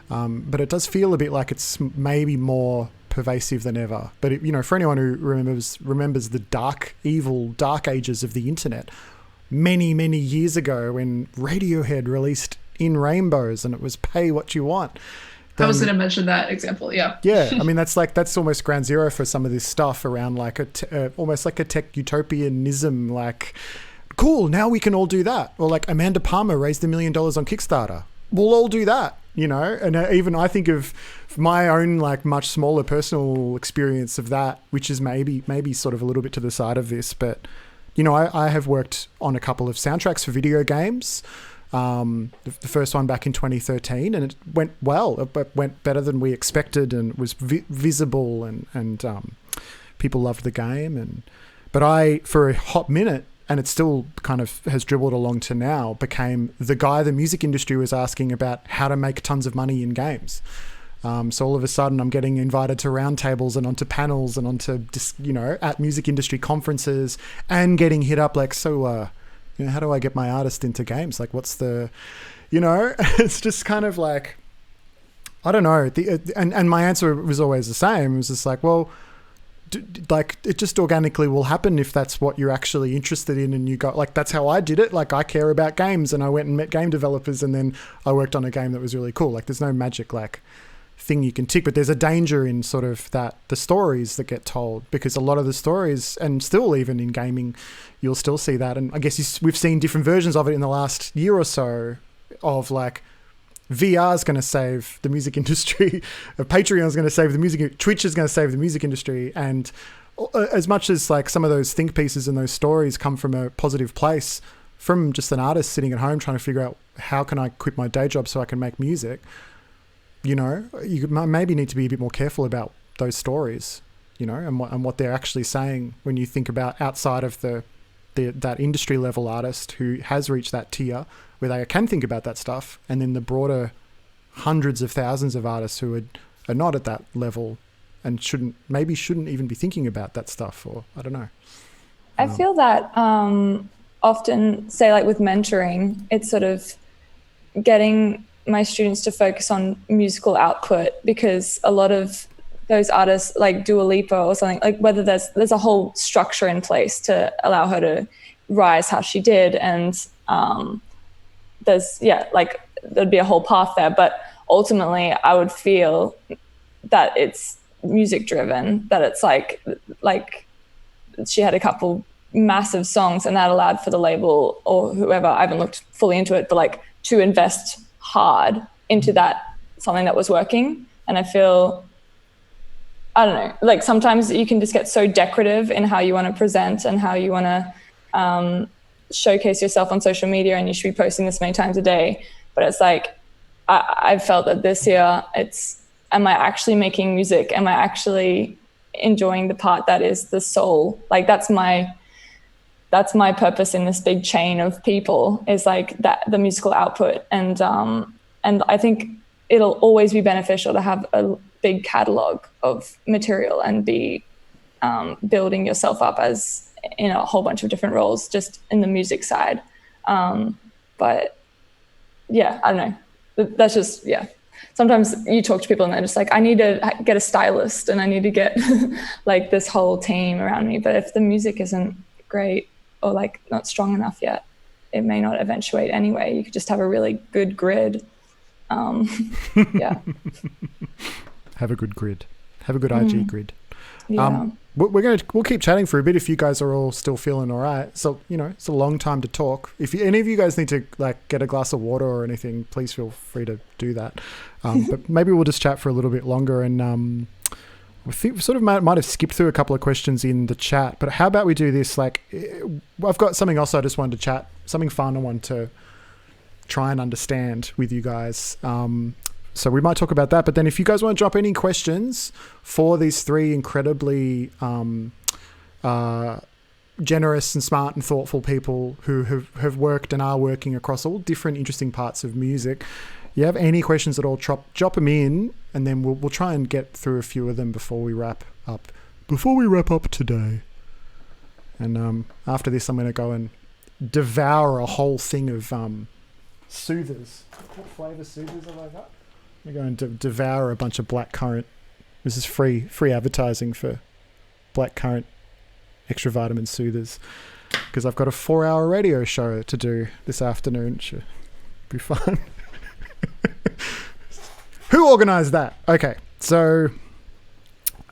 But it does feel a bit like it's maybe more pervasive than ever. But for anyone who remembers the dark ages of the internet, many years ago, when Radiohead released In Rainbows and it was pay what you want, I was going to mention that example. Yeah I mean that's almost ground zero for some of this stuff around like almost like a tech utopianism, like cool, now we can all do that. Or like Amanda Palmer raised $1 million on Kickstarter, we'll all do that. and even I think of my own like much smaller personal experience of that, which is maybe sort of a little bit to the side of this, but I have worked on a couple of soundtracks for video games. The first one back in 2013, and it went well. It went better than we expected, and was visible, and people loved the game. But I, for a hot minute, and it still kind of has dribbled along to now, became the guy the music industry was asking about how to make tons of money in games. So all of a sudden I'm getting invited to roundtables and onto panels and onto, at music industry conferences, and getting hit up like, so, how do I get my artist into games? Like, what's the, it's just kind of like, I don't know. And my answer was always the same. It was just like, well, like it just organically will happen if that's what you're actually interested in, and you got like, that's how I did it. Like, I care about games, and I went and met game developers, and then I worked on a game that was really cool. Like, there's no magic like thing you can tick, but there's a danger in sort of that, the stories that get told, because a lot of the stories, and still even in gaming, you'll still see that. And I guess we've seen different versions of it in the last year or so, of like, VR is going to save the music industry, Patreon is going to save the music, Twitch is going to save the music industry. And as much as like some of those think pieces and those stories come from a positive place, from just an artist sitting at home trying to figure out, how can I quit my day job so I can make music? You maybe need to be a bit more careful about those stories, and what they're actually saying when you think about outside of that industry level artist who has reached that tier where they can think about that stuff, and then the broader hundreds of thousands of artists who are not at that level and shouldn't even be thinking about that stuff, or I don't know. I feel that often, say like with mentoring, it's sort of getting my students to focus on musical output, because a lot of those artists like Dua Lipa or something, like whether there's a whole structure in place to allow her to rise how she did, and there'd be a whole path there, but ultimately I would feel that it's music driven, that it's like she had a couple massive songs, and that allowed for the label or whoever, I haven't looked fully into it, but like to invest hard into that, something that was working. And I feel, I don't know, like sometimes you can just get so decorative in how you want to present and how you want to showcase yourself on social media, and you should be posting this many times a day. But it's like, I've felt that this year am I actually making music? Am I actually enjoying the part that is the soul? Like that's my purpose in this big chain of people, is like that, the musical output. And I think it'll always be beneficial to have a big catalog of material and be building yourself up as in a whole bunch of different roles just in the music side. But yeah, I don't know. That's just, yeah. Sometimes you talk to people and they're just like, I need to get a stylist and I need to get like this whole team around me. But if the music isn't great or like not strong enough yet, it may not eventuate anyway. You could just have a really good grid. Yeah. Have a good grid. Have a good IG grid. Yeah. We'll keep chatting for a bit if you guys are all still feeling all right. So, it's a long time to talk. If any of you guys need to like get a glass of water or anything, please feel free to do that. But maybe we'll just chat for a little bit longer. And we think sort of might have skipped through a couple of questions in the chat, but how about we do this? Like, I've got something else I just wanted to chat, something fun I want to try and understand with you guys. So we might talk about that, but then if you guys want to drop any questions for these three incredibly generous and smart and thoughtful people who have worked and are working across all different interesting parts of music, you have any questions at all, drop them in, and then we'll try and get through a few of them before we wrap up today. And after this, I'm going to go and devour a whole thing of soothers. What flavour soothers have I got? I'm going to devour a bunch of blackcurrant. This is free advertising for blackcurrant extra vitamin soothers, because I've got a 4-hour radio show to do this afternoon. Should be fun. Who organised that? Okay, so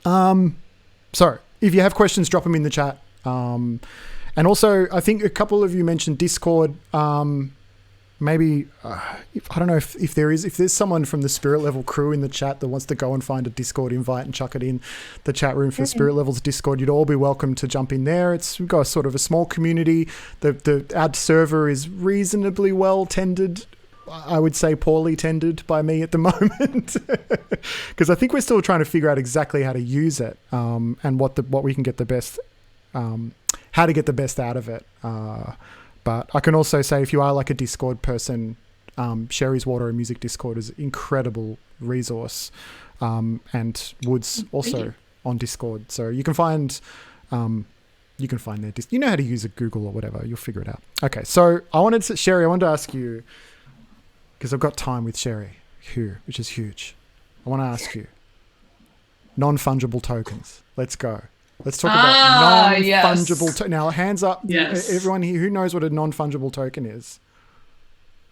if you have questions, drop them in the chat. And also, I think a couple of you mentioned Discord. maybe I don't know if there's someone from the Spirit Level crew in the chat that wants to go and find a Discord invite and chuck it in the chat room for Spirit Level's Discord. You'd all be welcome to jump in there. We've got a sort of a small community. The ad server is reasonably well tended. I would say poorly tended by me at the moment, because I think we're still trying to figure out exactly how to use it, and what we can get the best, how to get the best out of it. But I can also say, if you are like a Discord person, Cherie's Water and Music Discord is an incredible resource, and Wood's also on Discord, so you can find their you know how to use a Google or whatever. You'll figure it out. Okay, so Cherie, I wanted to ask you, because I've got time with Cherie Hu, which is huge. I want to ask you, non-fungible tokens. Let's go. Let's talk about non-fungible. Now, hands up. Yes. Everyone here who knows what a non-fungible token is.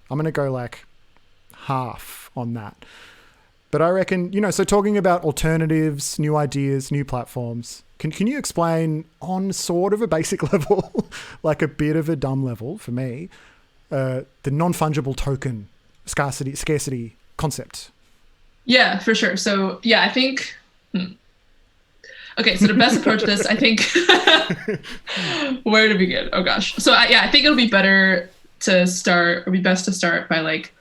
I'm going to go like half on that. But I reckon, so talking about alternatives, new ideas, new platforms, can you explain on sort of a basic level, like a bit of a dumb level for me, the non-fungible token scarcity concept? Yeah, for sure. So yeah, I think, okay, so the best approach to this, I think, where to begin? Oh gosh. So I think it'll be best to start by like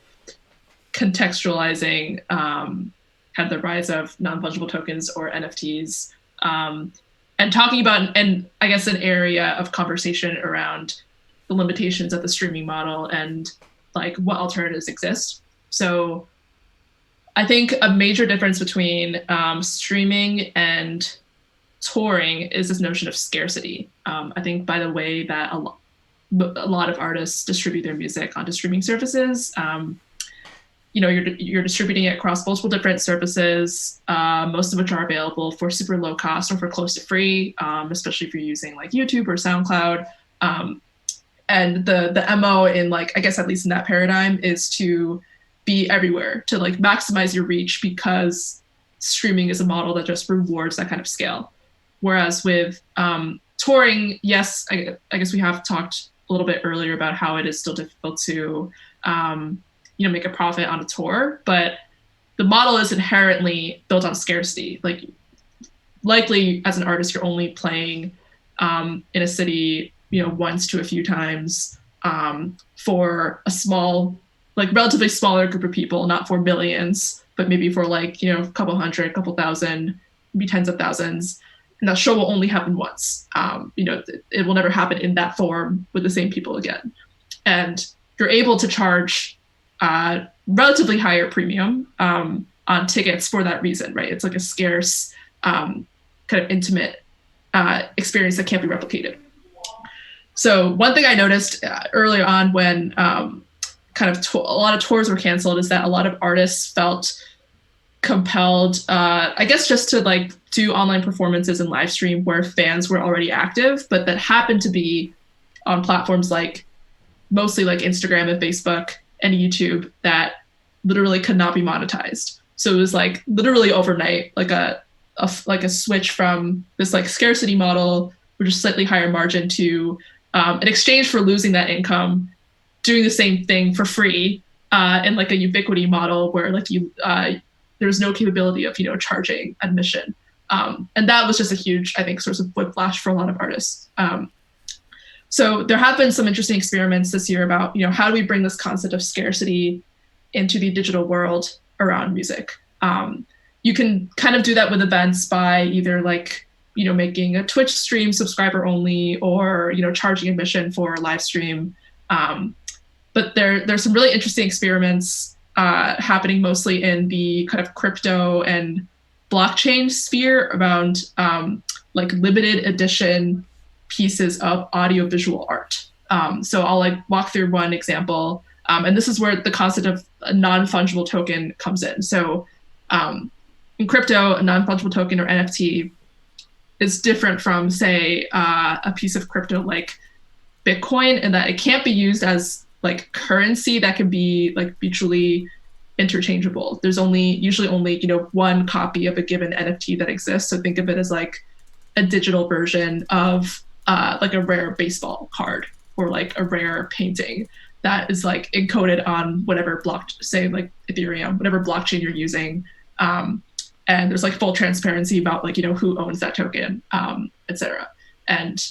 contextualizing kind of the rise of non-fungible tokens or NFTs, and talking about, and I guess an area of conversation around the limitations of the streaming model and like what alternatives exist. So I think a major difference between streaming and touring is this notion of scarcity. I think by the way that a lot of artists distribute their music onto streaming services, you're distributing it across multiple different services, most of which are available for super low cost or for close to free, especially if you're using like YouTube or SoundCloud. And the MO in like, I guess at least in that paradigm, is to be everywhere, to like maximize your reach, because streaming is a model that just rewards that kind of scale. Whereas with touring, yes, I guess we have talked a little bit earlier about how it is still difficult to make a profit on a tour, but the model is inherently built on scarcity. Like likely as an artist, you're only playing in a city once to a few times for a small, like relatively smaller group of people, not for millions, but maybe for like, a couple hundred, couple thousand, maybe tens of thousands. And that show will only happen once. It will never happen in that form with the same people again. And you're able to charge relatively higher premium on tickets for that reason, right? It's like a scarce, kind of intimate experience that can't be replicated. So one thing I noticed early on when kind of a lot of tours were canceled is that a lot of artists felt compelled, I guess, just to like do online performances and live stream where fans were already active, but that happened to be on platforms like mostly like Instagram and Facebook and YouTube that literally could not be monetized. So it was like literally overnight, like a switch from this like scarcity model, which is slightly higher margin, to in exchange for losing that income, doing the same thing for free, in like a ubiquity model where like there's no capability of charging admission, and that was just a huge, I think, source of whiplash for a lot of artists. So there have been some interesting experiments this year about how do we bring this concept of scarcity into the digital world around music. You can kind of do that with events by either like making a Twitch stream subscriber only, or charging admission for a live stream. But there's some really interesting experiments happening mostly in the kind of crypto and blockchain sphere around like limited edition pieces of audiovisual art. So I'll like walk through one example, and this is where the concept of a non-fungible token comes in. So in crypto, a non-fungible token or NFT is different from, say, a piece of crypto like Bitcoin, in that it can't be used as like currency that can be like mutually interchangeable. There's usually only one copy of a given NFT that exists. So think of it as like a digital version of like a rare baseball card or like a rare painting. that is like encoded on whatever say like Ethereum, whatever blockchain you're using. And there's like full transparency about like, who owns that token, etc. And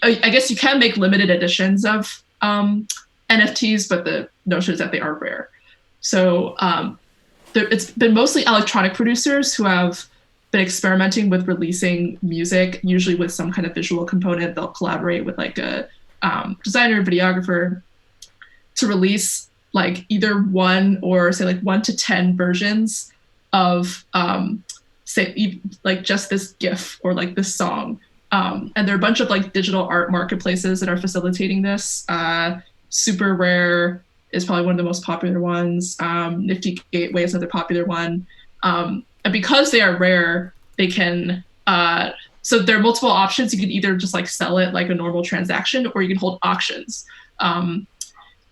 I guess you can make limited editions of NFTs, but the notion is that they are rare. So it's been mostly electronic producers who have been experimenting with releasing music, usually with some kind of visual component. They'll collaborate with like a designer, videographer, to release like either one or say like 1 to 10 versions of say like just this GIF or like this song. And there are a bunch of like digital art marketplaces that are facilitating this. Super Rare is probably one of the most popular ones. Nifty Gateway is another popular one. And because they are rare, they can, so there are multiple options. You can either just like sell it like a normal transaction, or you can hold auctions. And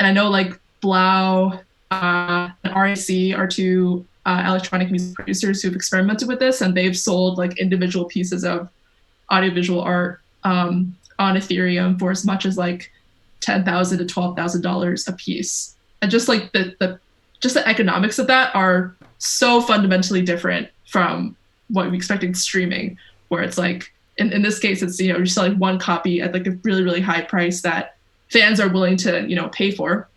I know like Blau and RAC are two electronic music producers who've experimented with this, and they've sold like individual pieces of audiovisual art on Ethereum for as much as like $10,000 to $12,000 a piece. And just like the economics of that are so fundamentally different from what we expect in streaming, where it's like in this case it's you're selling one copy at like a really, really high price that fans are willing to pay for,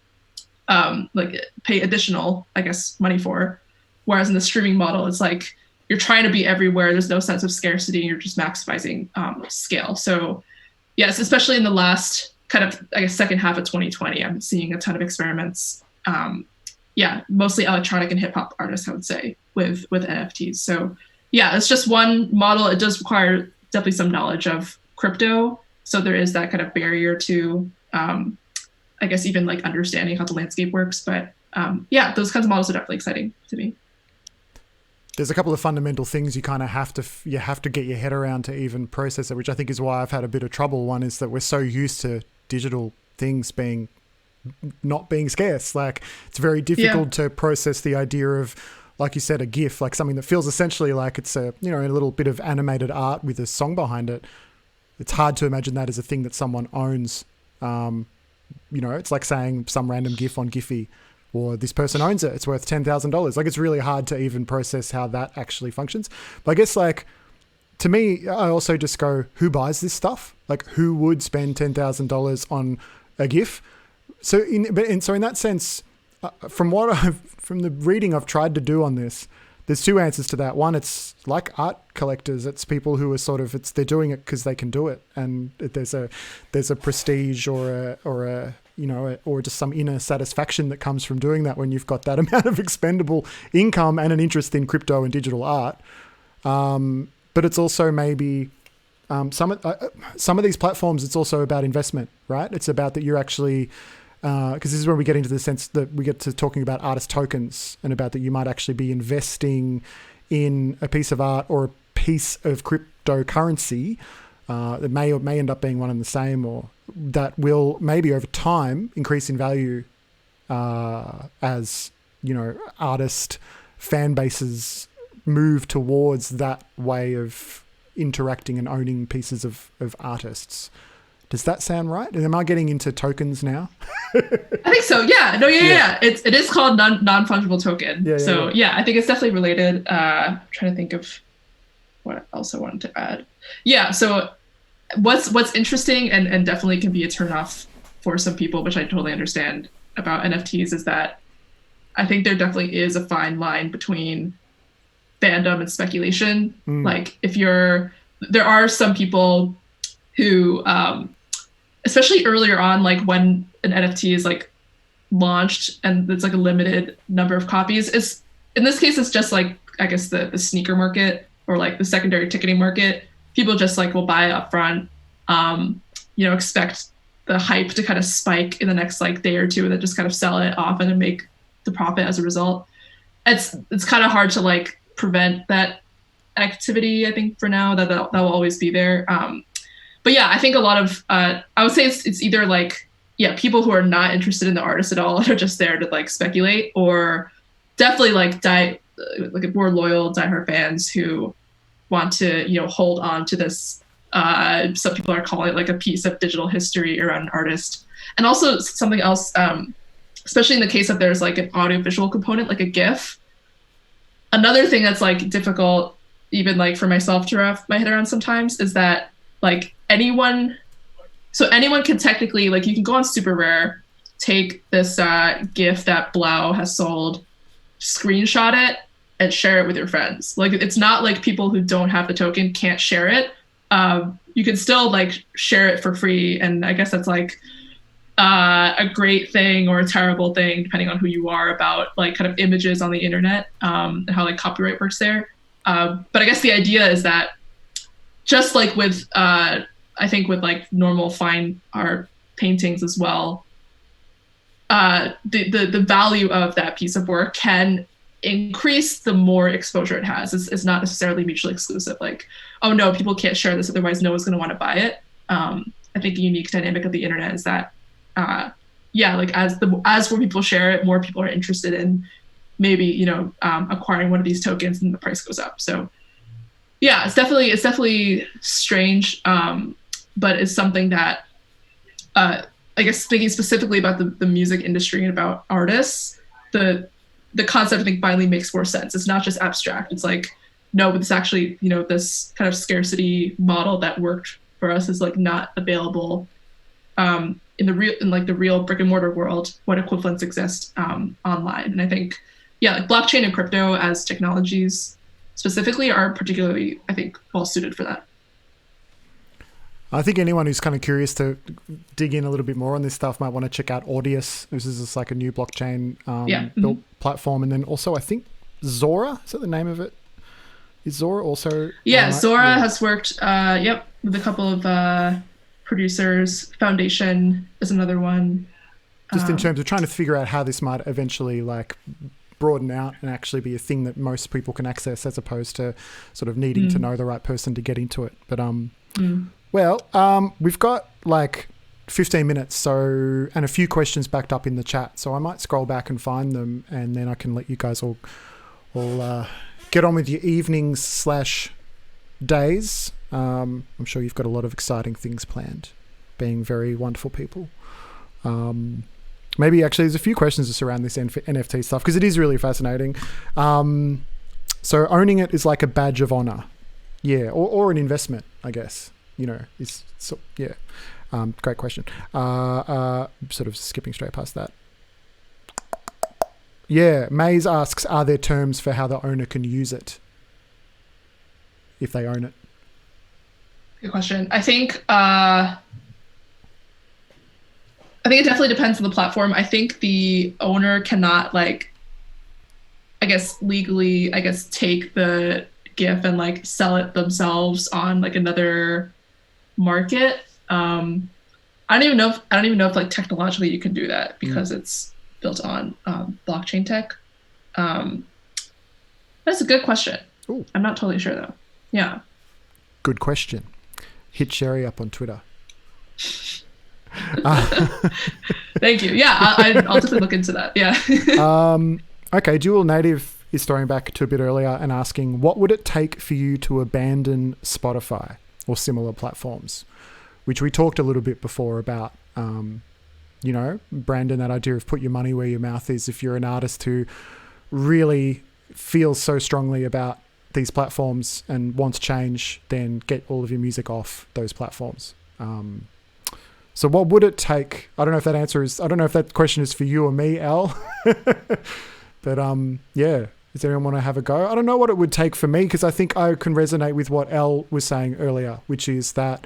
like pay additional, I guess, money for. Whereas in the streaming model, it's like you're trying to be everywhere. There's no sense of scarcity. You're just maximizing scale. So yes, especially in the last kind of, I guess, second half of 2020, I'm seeing a ton of experiments. Mostly electronic and hip hop artists, I would say, with NFTs. So yeah, it's just one model. It does require definitely some knowledge of crypto. So there is that kind of barrier to, I guess, even like understanding how the landscape works. But those kinds of models are definitely exciting to me. There's a couple of fundamental things you kind of have to get your head around to even process it, which I think is why I've had a bit of trouble. One is that we're so used to digital things not being scarce. Like it's very difficult to process the idea of, like you said, a GIF, like something that feels essentially like it's a little bit of animated art with a song behind it. It's hard to imagine that as a thing that someone owns. It's like saying some random GIF on Giphy, or this person owns it, it's worth $10,000. Like it's really hard to even process how that actually functions. But I guess like, to me, I also just go, who buys this stuff? Like who would spend $10,000 on a GIF? So in that sense, from the reading I've tried to do on this, there's two answers to that. One, it's like art collectors. It's people who are sort of, they're doing it because they can do it, and there's a prestige or just some inner satisfaction that comes from doing that when you've got that amount of expendable income and an interest in crypto and digital art. But it's also maybe some of these platforms. It's also about investment, right? It's about that you're actually. Because this is when we get into the sense that we get to talking about artist tokens, and about that you might actually be investing in a piece of art or a piece of cryptocurrency that may or may end up being one and the same, or that will maybe over time increase in value as artist fan bases move towards that way of interacting and owning pieces of artists. Does that sound right? Am I getting into tokens now? I think so. Yeah. No. Yeah. It is called non-fungible token. I think it's definitely related. I'm trying to think of what else I wanted to add. Yeah. So what's interesting and definitely can be a turnoff for some people, which I totally understand about NFTs, is that I think there definitely is a fine line between fandom and speculation. Like there are some people who, especially earlier on, like when an NFT is like launched and it's like a limited number of copies, is in this case it's just like, I guess, the sneaker market or like the secondary ticketing market. People just like will buy it up front, expect the hype to kind of spike in the next like day or two, and then just kind of sell it off and then make the profit as a result. It's kind of hard to like prevent that activity, I think, for now. That will always be there. But yeah, I think a lot of, I would say it's either like, people who are not interested in the artist at all are just there to like speculate, or definitely like more loyal diehard fans who want to, hold on to this. Some people are calling it like a piece of digital history around an artist. And also something else especially in the case that there's like an audiovisual component, like a GIF. Another thing that's like difficult, even like for myself to wrap my head around sometimes, is that like anyone can technically, like, you can go on Super Rare, take this GIF that Blau has sold, screenshot it, and share it with your friends. Like, it's not like people who don't have the token can't share it. You can still like share it for free, and I guess that's like a great thing or a terrible thing depending on who you are about like kind of images on the internet, and how like copyright works there. But I guess the idea is that just like with I think with like normal fine art paintings as well, the value of that piece of work can increase the more exposure it has. It's not necessarily mutually exclusive. Like, oh no, people can't share this, otherwise no one's going to want to buy it. I think the unique dynamic of the internet is that, like as more people share it, more people are interested in maybe, acquiring one of these tokens, and the price goes up. So yeah, it's definitely strange, but it's something that, I guess thinking specifically about the music industry and about artists, the concept I think finally makes more sense. It's not just abstract. It's like, no, but it's actually, this kind of scarcity model that worked for us is like not available in the real brick and mortar world. What equivalents exist online? And I think, like blockchain and crypto as technologies specifically are particularly, I think, well suited for that. I think anyone who's kind of curious to dig in a little bit more on this stuff might want to check out Audius. This is just like a new blockchain built platform. And then also I think Zora, is that the name of it? Is Zora also? Yeah, Zora has worked, with a couple of producers. Foundation is another one. Just in terms of trying to figure out how this might eventually like broaden out and actually be a thing that most people can access, as opposed to sort of needing to know the right person to get into it. But well, we've got like 15 minutes, and a few questions backed up in the chat. So I might scroll back and find them, and then I can let you guys all get on with your evenings/days. I'm sure you've got a lot of exciting things planned, being very wonderful people. Maybe actually there's a few questions just around this NFT stuff, because it is really fascinating. So owning it is like a badge of honor. Yeah, or an investment, I guess. Great question. Sort of skipping straight past that. Yeah, Maze asks, are there terms for how the owner can use it if they own it? Good question. I think it definitely depends on the platform. I think the owner cannot legally take the GIF and like sell it themselves on like another market. I don't even know if like technologically you can do that, because it's built on blockchain tech. That's a good question. Ooh. I'm not totally sure though. Yeah. Good question. Hit Cherie up on Twitter. Thank you. Yeah, I'll definitely look into that. Yeah. Okay, Dual Native is throwing back to a bit earlier and asking, what would it take for you to abandon Spotify or similar platforms? Which we talked a little bit before about, Brandon, that idea of put your money where your mouth is. If you're an artist who really feels so strongly about these platforms and wants change, then get all of your music off those platforms. So what would it take? I don't know if that question is for you or me, Elle. But does anyone want to have a go? I don't know what it would take for me, because I think I can resonate with what Elle was saying earlier, which is that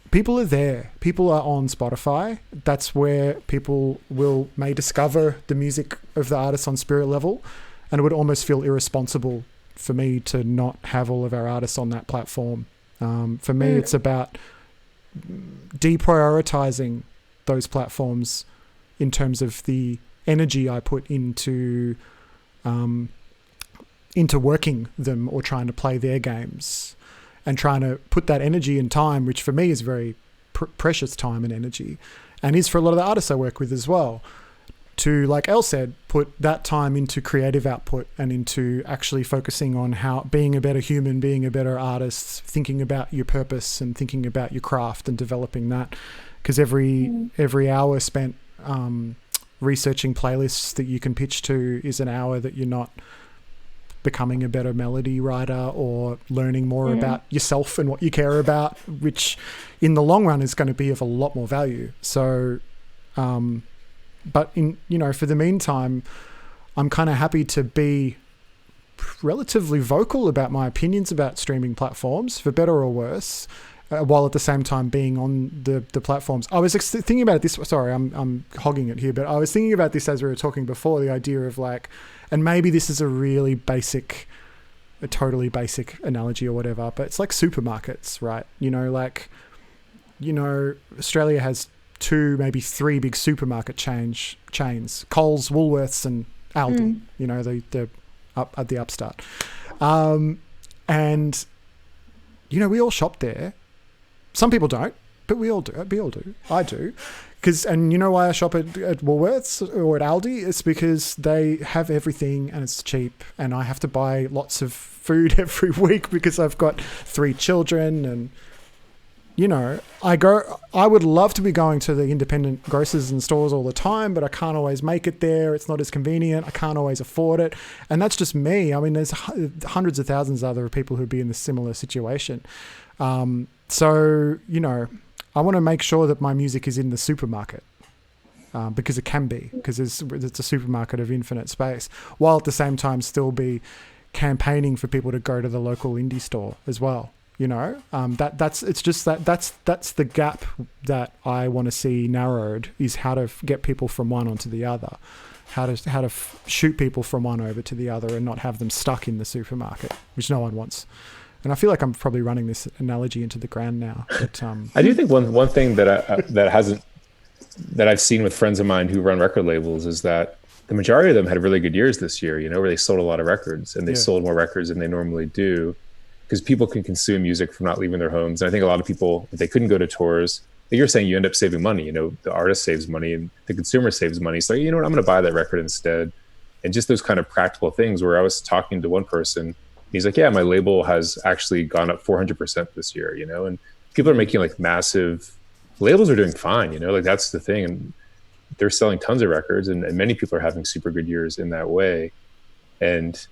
people are there. People are on Spotify. That's where people may discover the music of the artist on spirit level. And it would almost feel irresponsible for me to not have all of our artists on that platform. For me, it's about deprioritizing those platforms in terms of the energy I put into working them or trying to play their games, and trying to put that energy and time, which for me is very precious time and energy, and is for a lot of the artists I work with as well, to, like Elle said, put that time into creative output and into actually focusing on how being a better human, being a better artist, thinking about your purpose and thinking about your craft and developing that. Because every hour spent researching playlists that you can pitch to is an hour that you're not becoming a better melody writer or learning more about yourself and what you care about, which in the long run is going to be of a lot more value. So, but in, for the meantime, I'm kind of happy to be relatively vocal about my opinions about streaming platforms, for better or worse, while at the same time being on the platforms. I was thinking about this. Sorry, I'm hogging it here, but I was thinking about this as we were talking before, the idea of like, and maybe this is a totally basic analogy or whatever, but it's like supermarkets, right? Australia has 2, maybe 3 big supermarket chains: Coles, Woolworths, and Aldi. The up at the upstart, and we all shop there. Some people don't, but we all do. I do. And you know why I shop at Woolworths or at Aldi? It's because they have everything and it's cheap, and I have to buy lots of food every week because I've got 3 children, and I would love to be going to the independent grocers and stores all the time, but I can't always make it there. It's not as convenient. I can't always afford it. And that's just me. I mean, there's hundreds of thousands of other people who'd be in a similar situation. So, I want to make sure that my music is in the supermarket, because it can be, because it's a supermarket of infinite space, while at the same time still be campaigning for people to go to the local indie store as well. That's the gap that I want to see narrowed, is how to get people from one onto the other, how to shoot people from one over to the other and not have them stuck in the supermarket, which no one wants. And I feel like I'm probably running this analogy into the ground now. But, I do think one thing that I've seen with friends of mine who run record labels is that the majority of them had really good years this year, where they sold a lot of records, and they sold more records than they normally do, because people can consume music from not leaving their homes. And I think a lot of people, if they couldn't go to tours, like you're saying, you end up saving money. The artist saves money and the consumer saves money. So, I'm going to buy that record instead. And just those kind of practical things, where I was talking to one person, he's like, yeah, my label has actually gone up 400% this year, and people are making like massive, labels are doing fine, like that's the thing. And they're selling tons of records, and many people are having super good years in that way. And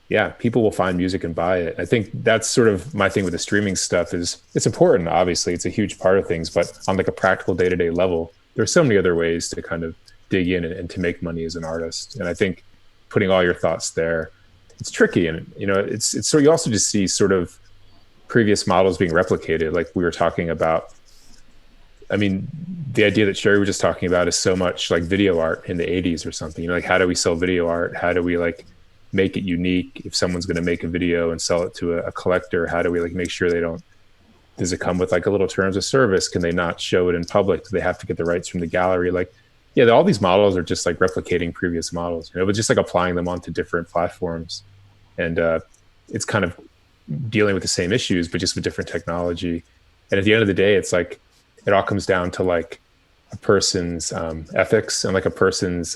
yeah, people will find music and buy it. I think that's sort of my thing with the streaming stuff is it's important. Obviously, it's a huge part of things, but on like a practical day-to-day level, there's so many other ways to kind of dig in and to make money as an artist. And I think putting all your thoughts there, it's tricky. And, it's so you also just see sort of previous models being replicated. Like we were talking about, I mean, the idea that Cherie was just talking about is so much like video art in the 80s or something, like how do we sell video art? How do we like make it unique? If someone's going to make a video and sell it to a collector, how do we like make sure does it come with like a little terms of service? Can they not show it in public? Do they have to get the rights from the gallery? Like, yeah, all these models are just like replicating previous models, but just like applying them onto different platforms. And it's kind of dealing with the same issues, but just with different technology. And at the end of the day, it's like, it all comes down to like a person's ethics and like a person's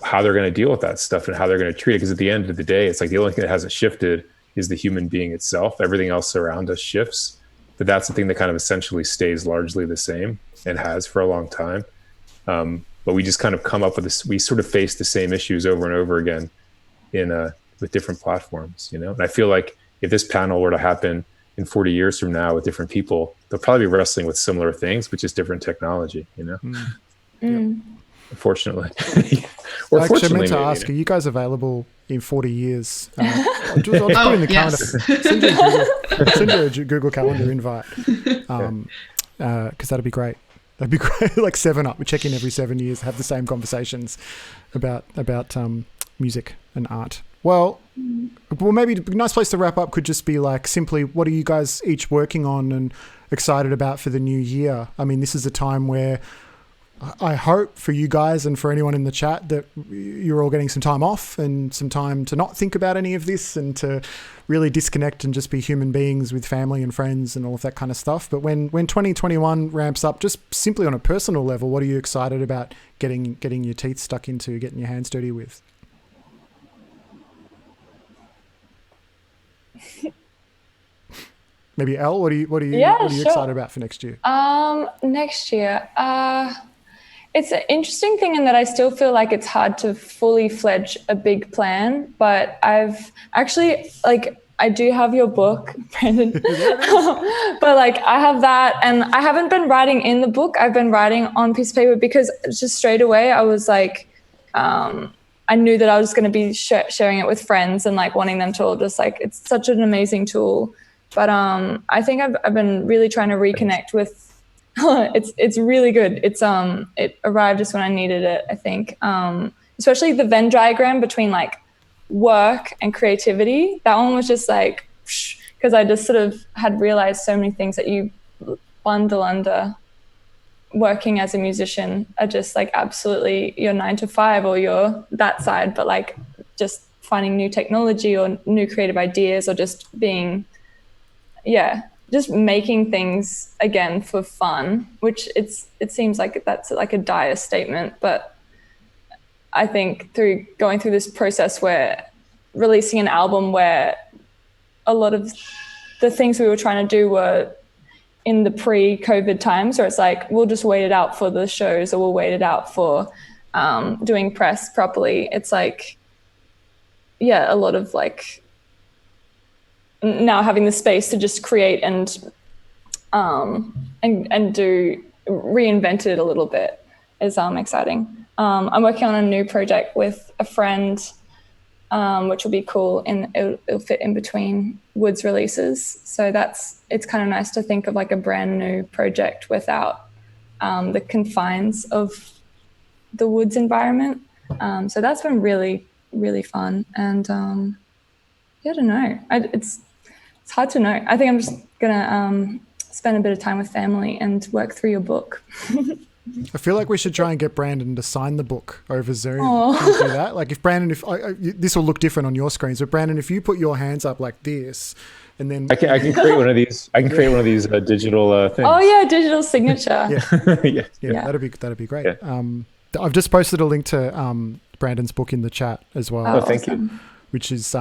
how they're going to deal with that stuff and how they're going to treat it. Because at the end of the day, it's like the only thing that hasn't shifted is the human being itself. Everything else around us shifts, but that's the thing that kind of essentially stays largely the same and has for a long time. But we just kind of come up with this, we sort of face the same issues over and over again with different platforms, And I feel like if this panel were to happen in 40 years from now with different people, they'll probably be wrestling with similar things, but just different technology, Unfortunately. Or actually, I meant to maybe, ask, are you guys available in 40 years? I'll just put it in the calendar. Send you a Google Calendar invite, because that'd be great. That'd be great. Like 7-Up, we check in every 7 years, have the same conversations about music and art. Well, maybe a nice place to wrap up could just be like simply, what are you guys each working on and excited about for the new year? I mean, this is a time where I hope for you guys and for anyone in the chat that you're all getting some time off and some time to not think about any of this and to really disconnect and just be human beings with family and friends and all of that kind of stuff. But when 2021 ramps up, just simply on a personal level, what are you excited about getting your teeth stuck into, getting your hands dirty with? Maybe Elle, what are you sure. excited about for next year? Next year, It's an interesting thing in that I still feel like it's hard to fully fledge a big plan, but I've actually, like, I do have your book, Brandon, but like I have that, and I haven't been writing in the book. I've been writing on piece of paper because just straight away I was like, I knew that I was going to be sharing it with friends and like wanting them to all just like, it's such an amazing tool. But I think I've been really trying to reconnect with. It's really good. It arrived just when I needed it, I think. Especially the Venn diagram between like work and creativity. That one was just like, because I just sort of had realized so many things that you bundle under working as a musician are just like absolutely your 9 to 5 or your that side, but like just finding new technology or new creative ideas or just being, just making things again for fun, which it seems like that's like a dire statement, but I think through going through this process where releasing an album where a lot of the things we were trying to do were in the pre-COVID times, where it's like, we'll just wait it out for the shows or we'll wait it out for doing press properly. It's like, a lot of like now having the space to just create and do reinvent it a little bit is exciting. I'm working on a new project with a friend, which will be cool, and it'll fit in between Woods releases. So it's kind of nice to think of like a brand new project without the confines of the Woods environment. So that's been really, really fun. And I don't know. It's hard to know. I think I'm just gonna spend a bit of time with family and work through your book. I feel like we should try and get Brandon to sign the book over Zoom. Can we do that? Like if Brandon, this will look different on your screens, but Brandon, if you put your hands up like this, and then I can create one of these. I can create one of these digital things. Oh yeah, digital signature. yeah. That'd be great. Yeah. I've just posted a link to Brandon's book in the chat as well. Oh, thank you. Which is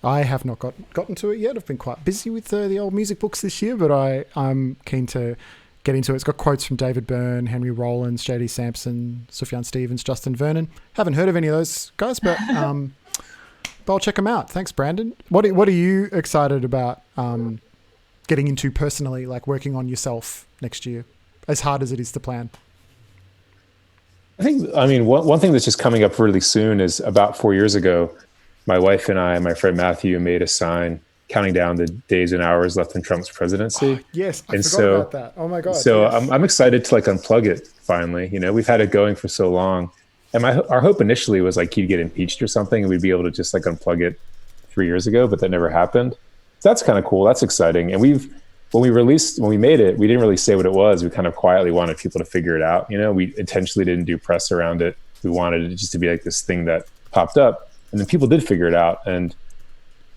I have not gotten to it yet. I've been quite busy with the old music books this year, but I'm keen to get into it. It's got quotes from David Byrne, Henry Rollins, J.D. Sampson, Sufjan Stevens, Justin Vernon. Haven't heard of any of those guys, but I'll check them out. Thanks, Brandon. What are you excited about getting into personally, like working on yourself next year, as hard as it is to plan? I mean, one thing that's just coming up really soon is about 4 years ago, my wife and I, my friend Matthew, made a sign counting down the days and hours left in Trump's presidency. Oh, yes, I forgot about that. Oh my God. So yes. I'm excited to like unplug it finally. You know, we've had it going for so long. And our hope initially was like he'd get impeached or something and we'd be able to just like unplug it 3 years ago, but that never happened. So that's kind of cool. That's exciting. And when we made it, we didn't really say what it was. We kind of quietly wanted people to figure it out. You know, we intentionally didn't do press around it. We wanted it just to be like this thing that popped up, and then people did figure it out. And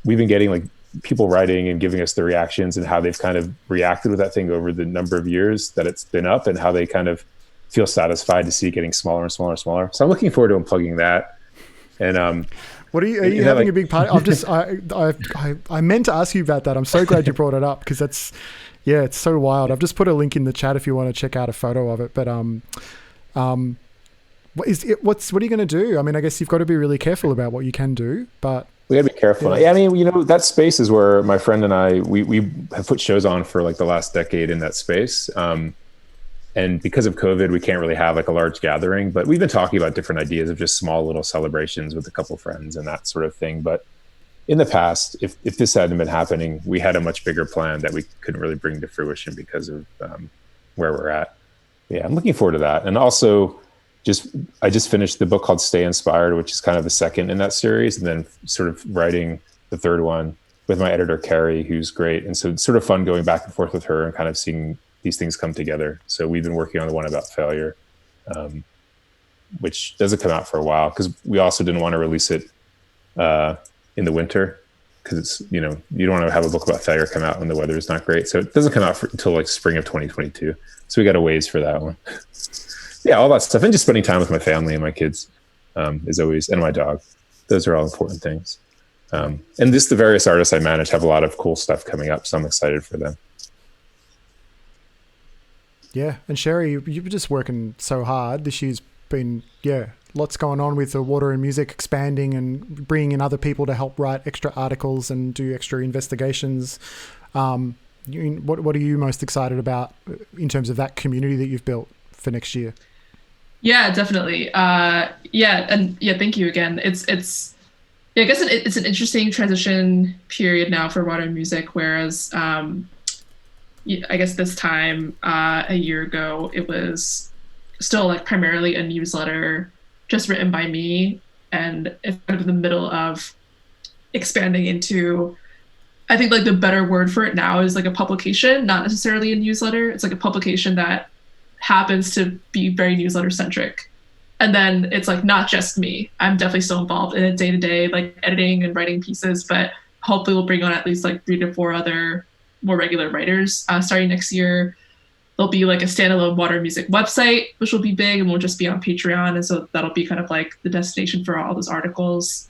we've been getting like people writing and giving us their reactions and how they've kind of reacted with that thing over the number of years that it's been up, and how they kind of feel satisfied to see it getting smaller and smaller and smaller. So I'm looking forward to unplugging that. And what are you having a big party? I meant to ask you about that. I'm so glad you brought it up, because it's so wild. I've just put a link in the chat if you want to check out a photo of it. But what are you going to do? I mean, I guess you've got to be really careful about what you can do, but we gotta be careful. Yeah, I mean, you know, that space is where my friend and I, we have put shows on for like the last decade in that space. And because of COVID, we can't really have like a large gathering, but we've been talking about different ideas of just small little celebrations with a couple friends and that sort of thing. But in the past, if this hadn't been happening, we had a much bigger plan that we couldn't really bring to fruition because of where we're at. Yeah, I'm looking forward to that. And also, I just finished the book called Stay Inspired, which is kind of the second in that series, and then sort of writing the third one with my editor, Carrie, who's great. And so it's sort of fun going back and forth with her and kind of seeing these things come together. So we've been working on the one about failure, which doesn't come out for a while because we also didn't want to release it in the winter, because it's, you know, you don't want to have a book about failure come out when the weather is not great. So it doesn't come out until like spring of 2022. So we got a ways for that one. Yeah, all that stuff. And just spending time with my family and my kids is always, and my dog. Those are all important things. And just the various artists I manage have a lot of cool stuff coming up. So I'm excited for them. Yeah, and Cherie, you've been just working so hard. This year's been, lots going on with the water and music expanding and bringing in other people to help write extra articles and do extra investigations. What are you most excited about in terms of that community that you've built for next year? Yeah, definitely. Thank you again. I guess it's an interesting transition period now for water and music, whereas I guess this time a year ago, it was still like primarily a newsletter just written by me, and it's kind of in the middle of expanding into, I think like the better word for it now is like a publication, not necessarily a newsletter. It's like a publication that happens to be very newsletter centric. And then it's like not just me. I'm definitely still involved in it day to day, like editing and writing pieces, but hopefully we'll bring on at least like 3 to 4 other more regular writers starting next year. There'll be like a standalone water music website, which will be big, and we'll just be on Patreon. And so that'll be kind of like the destination for all those articles.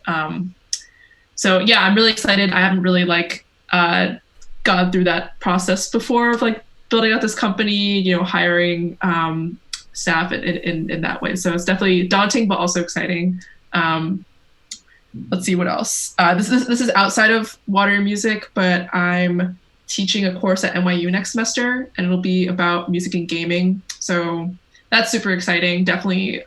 So yeah, I'm really excited. I haven't really like gone through that process before of like building out this company, hiring staff in that way. So it's definitely daunting, but also exciting. Let's see what else. This is outside of water and music, but I'm teaching a course at NYU next semester, and it'll be about music and gaming. So that's super exciting. Definitely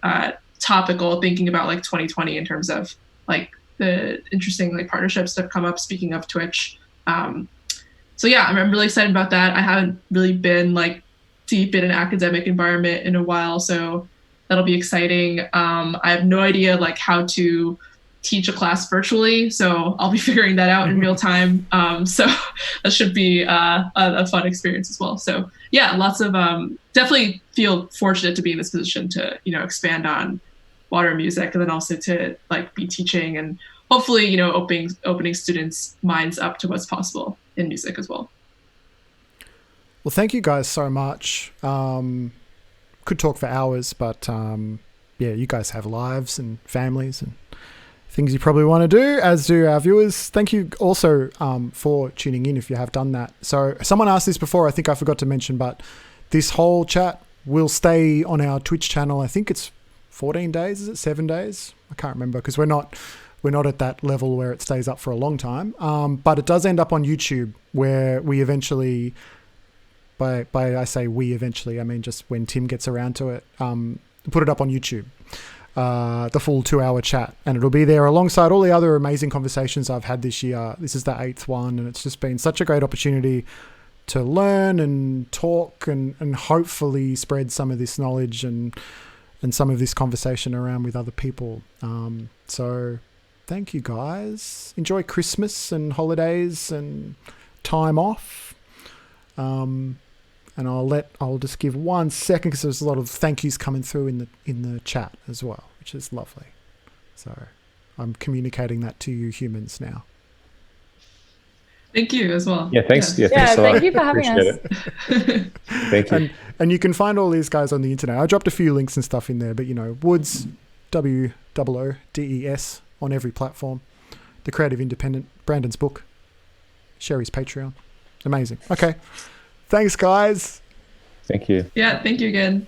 topical, thinking about like 2020 in terms of like the interesting like partnerships that have come up, speaking of Twitch. So yeah, I'm really excited about that. I haven't really been like deep in an academic environment in a while, so that'll be exciting. I have no idea like how to teach a class virtually, so I'll be figuring that out in real time. So that should be a fun experience as well. So yeah, lots of definitely feel fortunate to be in this position to expand on water music, and then also to like be teaching and hopefully opening students' minds up to what's possible in music as well. Well, thank you guys so much. Could talk for hours, but you guys have lives and families and things you probably want to do, as do our viewers. Thank you also for tuning in if you have done that. So someone asked this before, I think I forgot to mention, but this whole chat will stay on our Twitch channel. I think it's 14 days, is it 7 days? I can't remember, because we're not at that level where it stays up for a long time. But it does end up on YouTube, where we eventually, by I say we eventually, I mean just when Tim gets around to it, put it up on YouTube. The full 2-hour chat, and it'll be there alongside all the other amazing conversations I've had this year. This is the 8th one, and it's just been such a great opportunity to learn and talk and hopefully spread some of this knowledge and some of this conversation around with other people. So thank you guys. Enjoy Christmas and holidays and time off. And I'll just give 1 second, because there's a lot of thank yous coming through in the chat as well, which is lovely. So I'm communicating that to you humans now. Thank you as well. Yeah, thanks. Yeah, thanks a lot. Thank you for having us. Thank you. And you can find all these guys on the internet. I dropped a few links and stuff in there, but Woods, WOODES on every platform. The Creative Independent, Brandon's book, Cherie's Patreon. Amazing. Okay. Thanks, guys. Thank you. Yeah, thank you again.